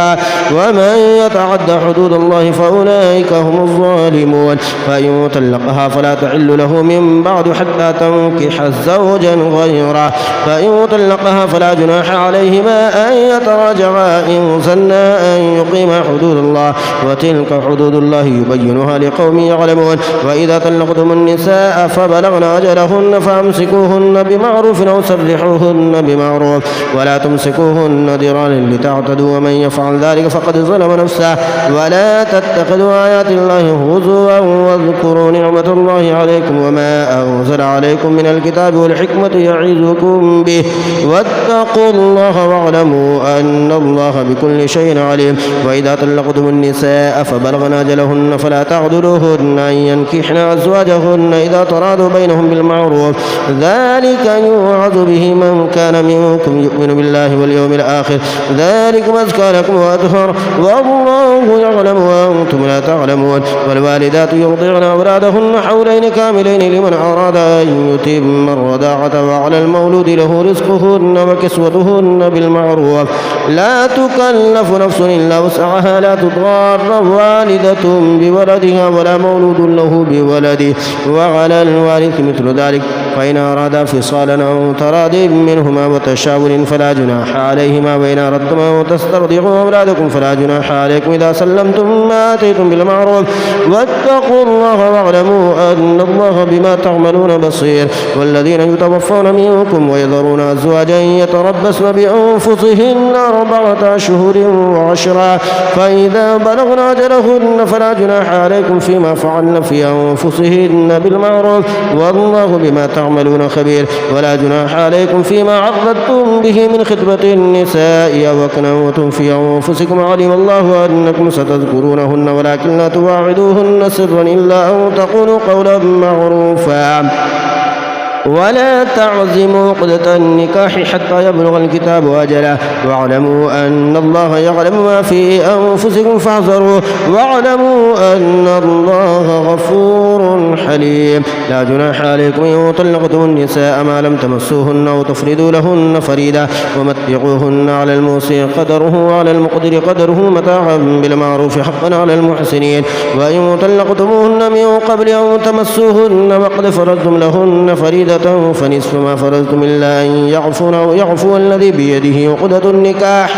ومن يتعد حدود الله فأولئك هم الظالمون. فإن طلقها فلا تحل له من بعد حتى تنكح زوجا غيره فإن طلقها فلا جناح عليهما أن يتراجعا إن ظنا أن يقيما حدود الله وتلك حدود الله يبينها لقوم يعلمون. وإذا طلقتم النساء فبلغن أجلهن فأمسكوهن بمعروف أو سرحوهن بمعروف ولا تمسكوهن ضرارا لتعتدوا ومن يفعل ذلك فقد ظلم نفسه. ولا تتخذوا آيات الله هزوا واذكروا نعمة الله عليكم وما أنزل عليكم من الكتاب والحكمة يعظكم به واتقوا الله واعلموا أن الله بكل شيء عليم. وإذا طلقتم النساء فبلغن أجلهن فلا تعذروهن أن ينكحن أزواجهن إذا تراضوا بينهم بالمعروف ذلك يوعظ به من كان منكم يؤمن بالله واليوم الآخر ذلكم أزكى لكم وأطهر والله يعلم وأنتم لا تعلمون. والوالدات يرضعن أولادهن حولين كاملين لمن أراد أن يتم الرضاعة وعلى المولود له رزقهن وكسوتهن بالمعروف لا تكلف نفس إلا وسعها لا تضار والدة بولدها ولا مولود له بولده وعلى الوارث مثل ذلك فإن أرادا فصالا أو تراض منهما وتشاور فلا جناح عليهما. وإن أردتم أن تسترضعوا أولادكم فلا جناح عليكم إذا سلمتم ما آتيتم بالمعروف واتقوا الله واعلموا أن الله بما تعملون بصير. والذين يتوفون منكم ويذرون أزواجا يتربصن بأنفسهن 4 أشهر و10 فإذا بلغن أجلهن فلا جناح عليكم فيما فعلن في أنفسهن بالمعروف والله بما تعملون خبير. ولا جناح عليكم فيما عرضتم به من خطبة النساء أو أكننتم في أنفسكم علم الله أنكم ستذكرونهن تواعدونهن ولكن لا تواعدوهن سرا إلا أن تقولوا قولا معروفا ولا تعزموا عقدة النكاح حتى يبلغ الكتاب أجله واعلموا أن الله يعلم ما في أنفسكم فاحذروه واعلموا أن الله غفور حليم. لا جناح عليكم إن طلقتم النساء ما لم تمسوهن أو تفردوا لهن فريدا ومتعوهن على الموسع قدره وعلى المقدر قدره متاعا بالمعروف حقا على المحسنين. وإن طلقتموهن من قبل أن تمسوهن وقد فرضتم لهن فريدا فنصف ما فرضتم إلا أن يعفون أو يعفو الذي بيده عقدة النكاح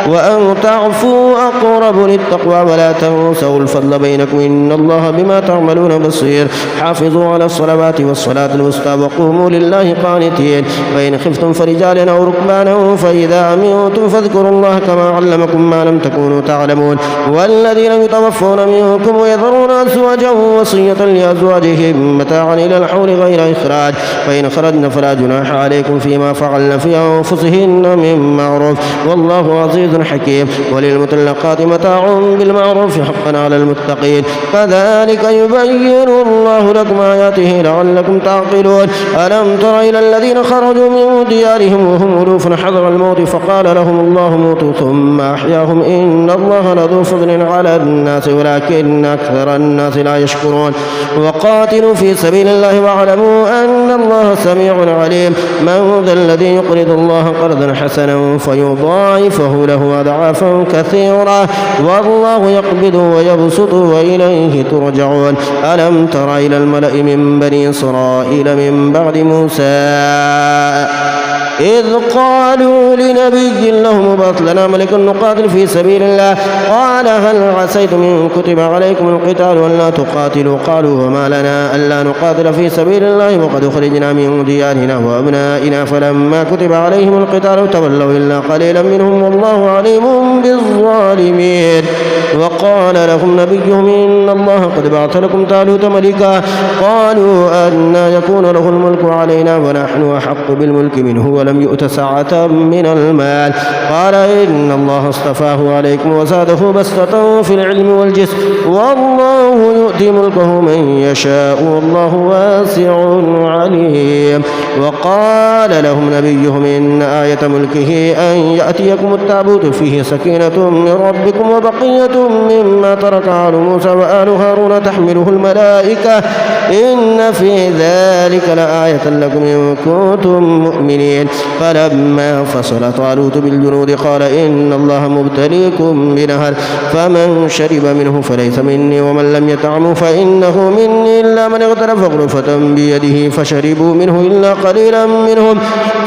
وأن تعفوا أقرب للتقوى ولا تنسوا الفضل بينكم إن الله بما تعملون بصير. حافظوا على الصلوات والصلاة الوسطى وقوموا لله قانتين. فإن خفتم فرجالا أو ركبانا فإذا أمنتم فاذكروا الله كما علمكم ما لم تكونوا تعلمون. والذين يتوفون منكم ويذرون أزواجا وصية لأزواجهم متاعا إلى الحول غير إخراج فإن خرجن فلا جناح عليكم فيما فعلن في أنفسهن من معروف والله عزيز حكيم. وللمطلقات متاع بالمعروف حقا على المتقين. كذلك يبين الله لكم آياته لعلكم تعقلون. ألم تر إلى الذين خرجوا من ديارهم وهم ألوف حذر الموت فقال لهم الله موتوا ثم أحياهم إن الله لذو فضل على الناس ولكن أكثر الناس لا يشكرون. وقاتلوا في سبيل الله واعلموا أن الله سميع عليم. من ذا الذي يقرض الله قرضا حسنا فيضاعفه له أضعافا كثيرة والله يقبض ويبسط وإليه ترجعون. ألم تر إلى الملأ من بني إسرائيل من بعد موسى إذ قالوا لنبي له ابعث لنا ملكا نقاتل في سبيل الله قال هل عسيتم إن كتب عليكم القتال ألا تقاتلوا قالوا وما لنا ألا نقاتل في سبيل الله وقد أخرجنا من ديارنا وأبنائنا فلما كتب عليهم القتال تولوا إلا قليلا منهم والله عليم بالظالمين. وقال لهم نبيهم إن الله قد بعث لكم طالوت ملكا قالوا أنى يكون له الملك علينا ونحن أحق بالملك منه ولم يؤت سعة من المال قال إن الله اصطفاه عليكم وزاده بسطة في العلم والجسم والله يؤتي ملكه من يشاء والله واسع عليم. وقال لهم نبيهم إن آية ملكه أن يأتيكم التابوت فيه سكينة من ربكم وبقية مما ترك آل موسى وآل هارون تحمله الملائكة إن في ذلك لآية لكم إن كنتم مؤمنين. فلما فصل طالوت بالجنود قال إن الله مبتليكم بنهر فمن شرب منه فليس مني ومن لم يطعمه فإنه مني إلا من اغترف غرفة بيده فشربوا منه إلا قليلا منهم.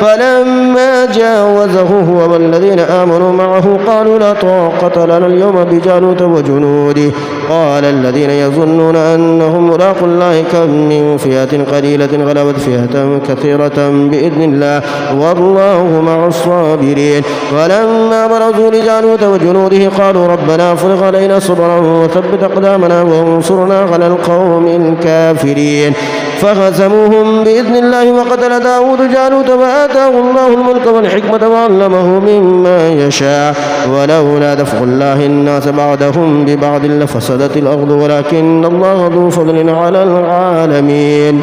فلما جاوزه هو والذين آمنوا معه قالوا لا طاقة لنا اليوم بجالوت وجنوده قال الذين يظنون أنهم ملاقو الله كم من فئة قليلة غلبت فئة كثيرة بإذن الله والله مع الصابرين. ولما برزوا لجالوت وجنوده قالوا ربنا افرغ علينا صبرا وثبت أقدامنا وانصرنا على القوم الكافرين. فهزموهم بإذن الله وقتل داود جالوت وآتاه الله الملك والحكمة وعلمه مما يشاء ولولا دفع الله الناس بعدهم ببعض لفسدت الأرض ولكن الله ذو فضل على العالمين.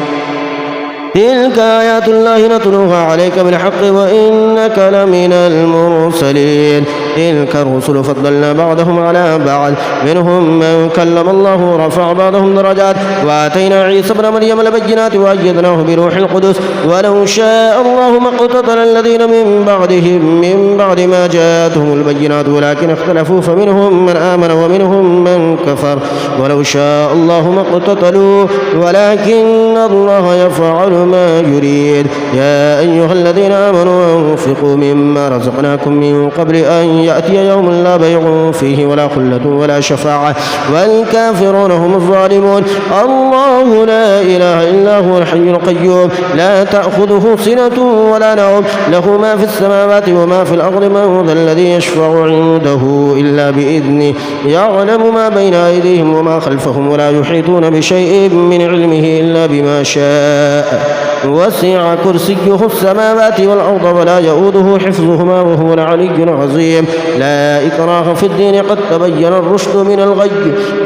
تلك آيات الله نتلوها عليك بالحق وإنك لمن المرسلين. تلك الرسل فضلنا بعضهم على بعض منهم من كلم الله ورفع بعضهم درجات وآتينا عيسى ابن مريم البينات وأيدناه بروح القدس ولو شاء الله ما اقتتل الذين من بعدهم من بعد ما جاءتهم البينات ولكن اختلفوا فمنهم من آمن ومنهم من كفر ولو شاء الله ما اقتتلوا ولكن الله يفعل ما يريد. يا أيها الذين آمنوا أنفقوا مما رزقناكم من قبل أن يأتي يوم لا بيع فيه ولا خلة ولا شفاعة والكافرون هم الظالمون. الله لا إله إلا هو الحي القيوم لا تأخذه سنة ولا نوم له ما في السماوات وما في الأرض من ذا الذي يشفع عنده إلا بإذنه يعلم ما بين أيديهم وما خلفهم ولا يحيطون بشيء من علمه إلا بما شاء وسع كرسيه السماوات والأرض ولا يؤوده حفظهما وهو العلي العظيم. لا إكراه في الدين قد تبين الرشد من الغي،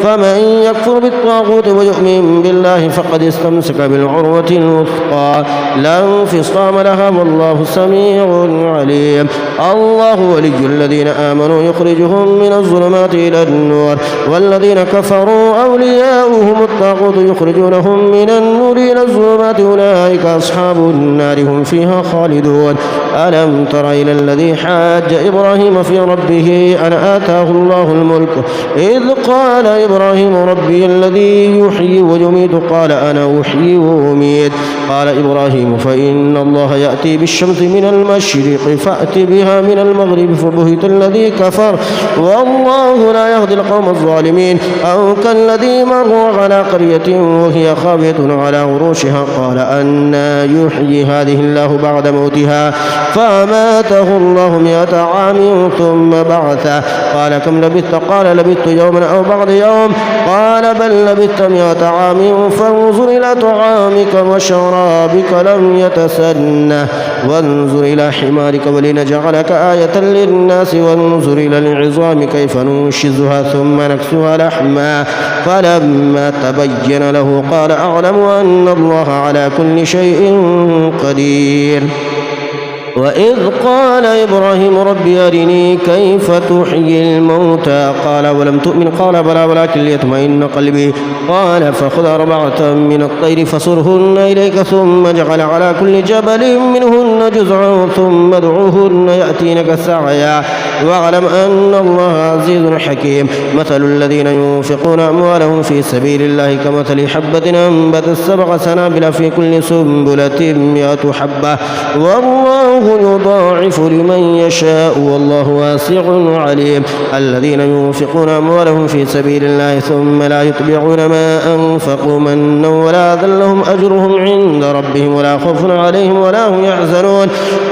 فمن يكفر بالطاغوت ويؤمن بالله فقد استمسك بالعروة الوثقى لا انفصام لها والله سميع عليم. الله ولي الذين آمنوا يخرجهم من الظلمات إلى النور، والذين كفروا أولياؤهم الطاغوت يخرجونهم من النور إلى الظلمات أولئك أصحاب النار هم فيها خالدون. ألم تر إلى الذي حاج إبراهيم في ربه أن آتاه الله الملك إذ قال إبراهيم ربي الذي يحيي ويميت قال أنا أحيي وأميت. قال إبراهيم فإن الله يأتي بالشمس من المشرق فأت بها من المغرب فبهت الذي كفر والله لا يهدي القوم الظالمين. أو كالذي مر على قرية وهي خاوية على عروشها قال أنى يحيي هذه الله بعد موتها فأماته الله 100 عام ثم بعثه قال كم لبثت قال لبثت يوما أو بعض يوم قال بل لبثت 100 عام فانظر إلى طعامك وشرابك لم يتسنه وانظر إلى حمارك ولنجعلك آية للناس وانظر إلى العظام كيف ننشزها ثم نكسوها لحما فلما تبين له قال أعلم أن الله على كل شيء قدير. وإذ قال إبراهيم ربي أرني كيف تحيي الموتى قال ولم تؤمن قال بلى ولكن ليطمئن قلبي قال فخذ 4 من الطير فصرهن إليك ثم اجعل على كل جبل منهن جزعا ثم ادعوهن يأتينك سعيا واعلم أن الله عزيز حكيم. مثل الذين ينفقون أموالهم في سبيل الله كمثل حبة أنبتت 7 سنابل في كل سنبلة 100 حبة والله يضاعف لمن يشاء والله واسع عليم. الذين ينفقون أموالهم في سبيل الله ثم لا يتبعون ما أنفقوا منا ولا أذى لهم أجرهم عند ربهم ولا خوف عليهم ولا هم يحزنون.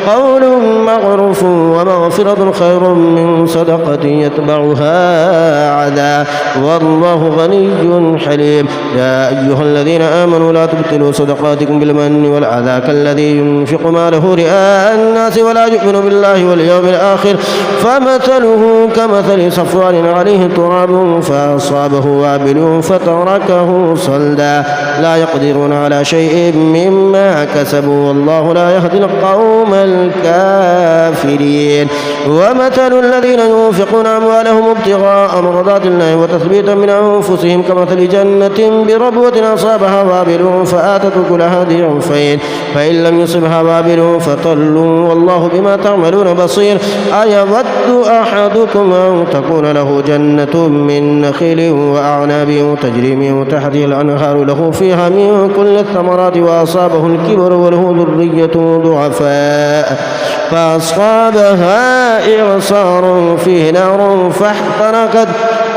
قول معروف ومغفرة خير من صدقة يتبعها عذاب والله غني حليم. يا أيها الذين آمنوا لا تبطلوا صدقاتكم بالمن والأذى كالذي ينفق ماله رئاء الناس ولا يؤمن بالله واليوم الآخر فمثله كمثل صفوان عليه تراب فأصابه وابل فتركه صلدا لا يقدرون على شيء مما كسبوا والله لا يهدي القوم الكافرين. ومثل الذين ينفقون أموالهم ابتغاء مرضات الله وتثبيتا من أنفسهم كمثل جنة بربوة أصابها وابل فآتت أكلها ضعفين فإن لم يصبها وابل فطل والله بما تعملون بصير. أيود أحدكم أن تكون له جنة من نخيل وأعناب تجري من تحتها الأنهار له فيها من كل الثمرات وأصابه الكبر وله ذرية ضعفاء فأصابها إعصار فيه نار فاحترقت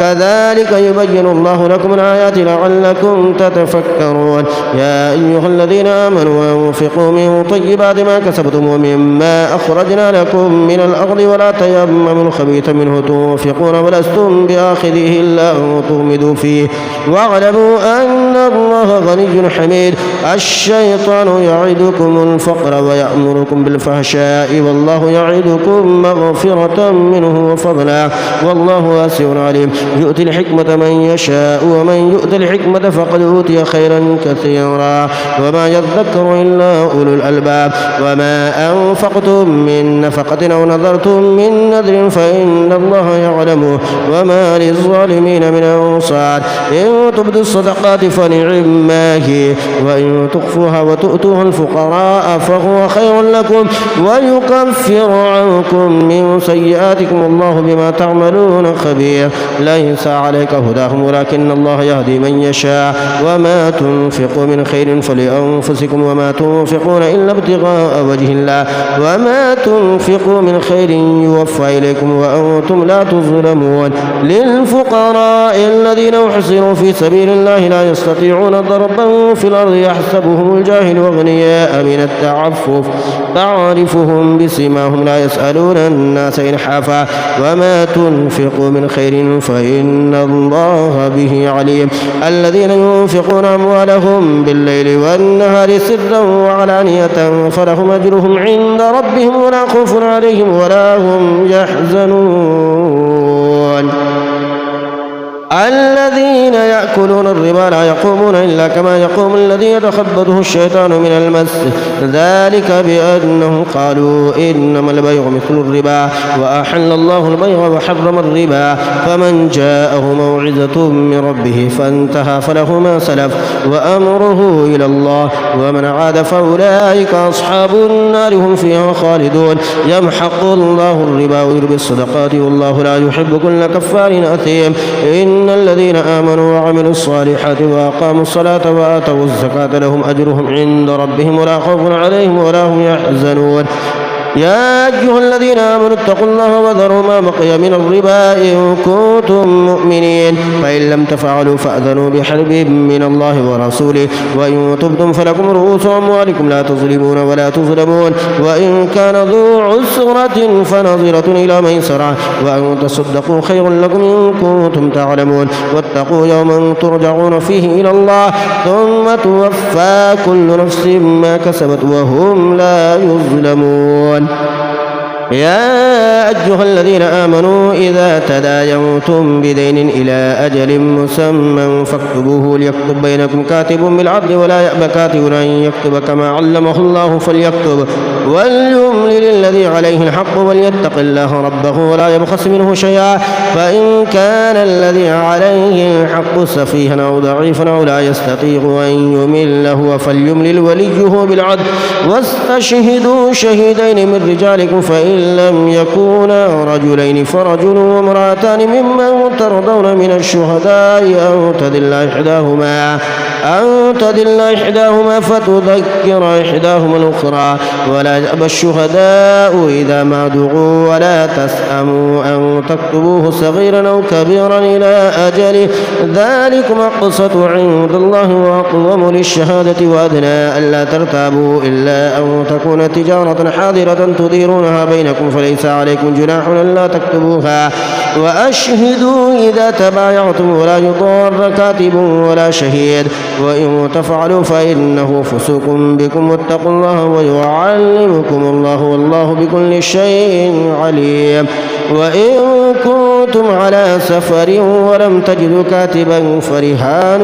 كذلك يبين الله لكم الآيات لعلكم تتفكرون. يا أيها الذين آمنوا أنفقوا من طيبات ما كسبتم ومما أخرجنا لكم من الأرض ولا تيمموا الخبيث منه تنفقون ولستم بآخذه إلا أن تغمضوا فيه واعلموا أن الله غني حميد. الشيطان يعدكم الفقر ويأمركم بالفحشاء والله يعدكم مغفرة منه وفضلا والله واسع عليم. يؤتي الحكمة من يشاء ومن يؤت الحكمة فقد أوتي خيرا كثيرا وما يذكر إلا أولو الألباب. وما أنفقتم من نفقة أو نذرتم من نذر فإن الله يعلمه وما للظالمين من أنصار. إن تبدوا الصدقات فنعما هي وإن تخفوها وتؤتوها الفقراء فهو خير لكم ويكفر عنكم من سيئاتكم والله بما تعملون خبير. ليس عليك هداهم ولكن الله يهدي من يشاء وما تنفقوا من خير فلأنفسكم وما تنفقون إلا ابتغاء وجه الله وما تنفقوا من خير يوفى إليكم وأنتم لا تظلمون. للفقراء الذين الذين أحصروا في سبيل الله لا يستطيعون ضربا في الأرض يحسبهم الجاهل أغنياء من التعفف تعرفهم بسيماهم لا يسألون الناس إلحافا وما تنفقوا من خير فإن الله به عليم الذين ينفقون أموالهم بالليل والنهار سرا وعلانية فلهم أجرهم عند ربهم ولا خوف عليهم ولا هم يحزنون الذين يأكلون الربا لا يقومون إلا كما يقوم الذي يتخبطه الشيطان من المس ذلك بأنهم قالوا إنما البيع مثل الربا وأحل الله البيع وحرم الربا فمن جاءه موعظة من ربه فانتهى فله ما سلف وأمره إلى الله ومن عاد فأولئك أصحاب النار هم فيها خالدون يمحق الله الربا ويربي الصدقات والله لا يحب كل كفار أثيم إن الذين آمنوا وعملوا الصالحات وأقاموا الصلاة وآتوا الزكاة لهم أجرهم عند ربهم ولا خوف عليهم ولا هم يحزنون يا أيها الذين آمنوا اتقوا الله وذروا ما بقي من الربا إن كنتم مؤمنين فإن لم تفعلوا فأذنوا بحرب من الله ورسوله وإن تبتم فلكم رؤوس أموالكم لا تظلمون ولا تظلمون وإن كان ذو عسرة فنظرة إلى ميسرة وأن تصدقوا خير لكم إن كنتم تعلمون واتقوا يوما ترجعون فيه إلى الله ثم توفى كل نفس ما كسبت وهم لا يظلمون يا أيها الذين آمنوا إذا تداينتم بدين إلى أجل مسمى فاكتبوه ليكتب بينكم كاتب بالعدل ولا يأبى كاتب أن يكتب كما علمه الله فليكتب وليملل الذي عليه الحق وليتق الله ربه ولا يبخس منه شيئا فإن كان الذي عليه الحق سفيها أو ضعيفا أو لا يستطيع أن يمل هو فليملل وليه بالعدل واستشهدوا شهيدين من رجالكم فإن لم يكونا رجلين فرجل وامرأتان ممن ترضون من الشهداء أن تدل إحداهما فتذكر إحداهما الأخرى ولا يأبى الشهداء إذا ما دعوا ولا تسأموا أن تكتبوه صغيرا أو كبيرا إلى أجله ذلكم أقسط عند الله وأقوم للشهادة وأدنى ألا ترتابوا إلا أن تكون تجارة حاضرة تديرونها بينكم فليس عليكم جناح ألا تكتبوها وأشهدوا إذا تبايعتم ولا يضار كاتب ولا شهيد وإن تفعلوا فإنه فسوق بكم واتقوا الله ويعلمكم الله والله بكل شيء عليم وإن كنتم على سفر ولم تجدوا كاتبا فرهان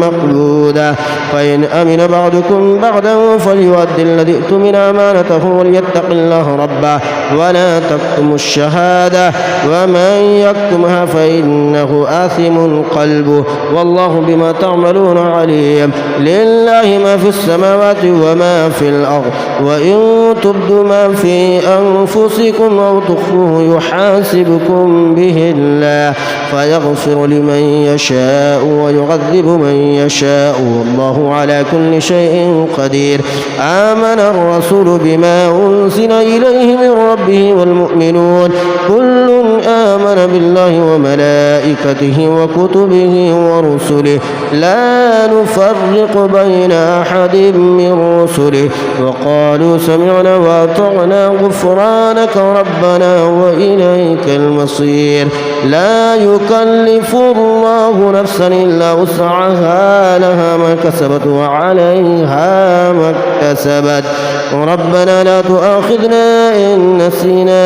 مقبوضة فإن أمن بعضكم بعضا فليؤدي الذي اؤتمن أمانته وليتق الله ربه ولا تكتموا الشهادة ومن يكتمها فإنه آثم قلبه والله بما تعملون عليم لله ما في السماوات وما في الأرض وإن تبدوا ما في أنفسكم أو تخفوه يحاسبكم به الله فيغفر لمن يشاء ويعذب من يشاء والله على كل شيء قدير آمن الرسول بما أنزل إليه من ربه والمؤمنون كل آمن بالله وملائكته وكتبه ورسله لا نفرق بين أحد من رسله وقالوا سمعنا وأطعنا غفرانك ربنا وإليك المصير لا يكلف الله نفسا إلا وسعها لها ما كسبت وعليها ما اكتسبت ربنا لا تؤاخذنا إن نسينا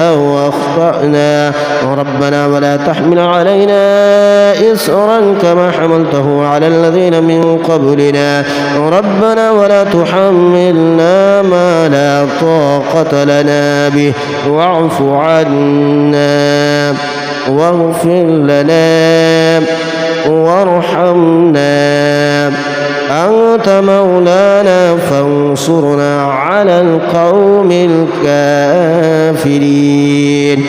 أو أخطأنا ربنا ولا تحمل علينا إصرا كما حملته على الذين من قبلنا ربنا ولا تحملنا ما لا طاقة لنا به واعف عنا واغفر لنا وارحمنا أنت مولانا فانصرنا على القوم الكافرين.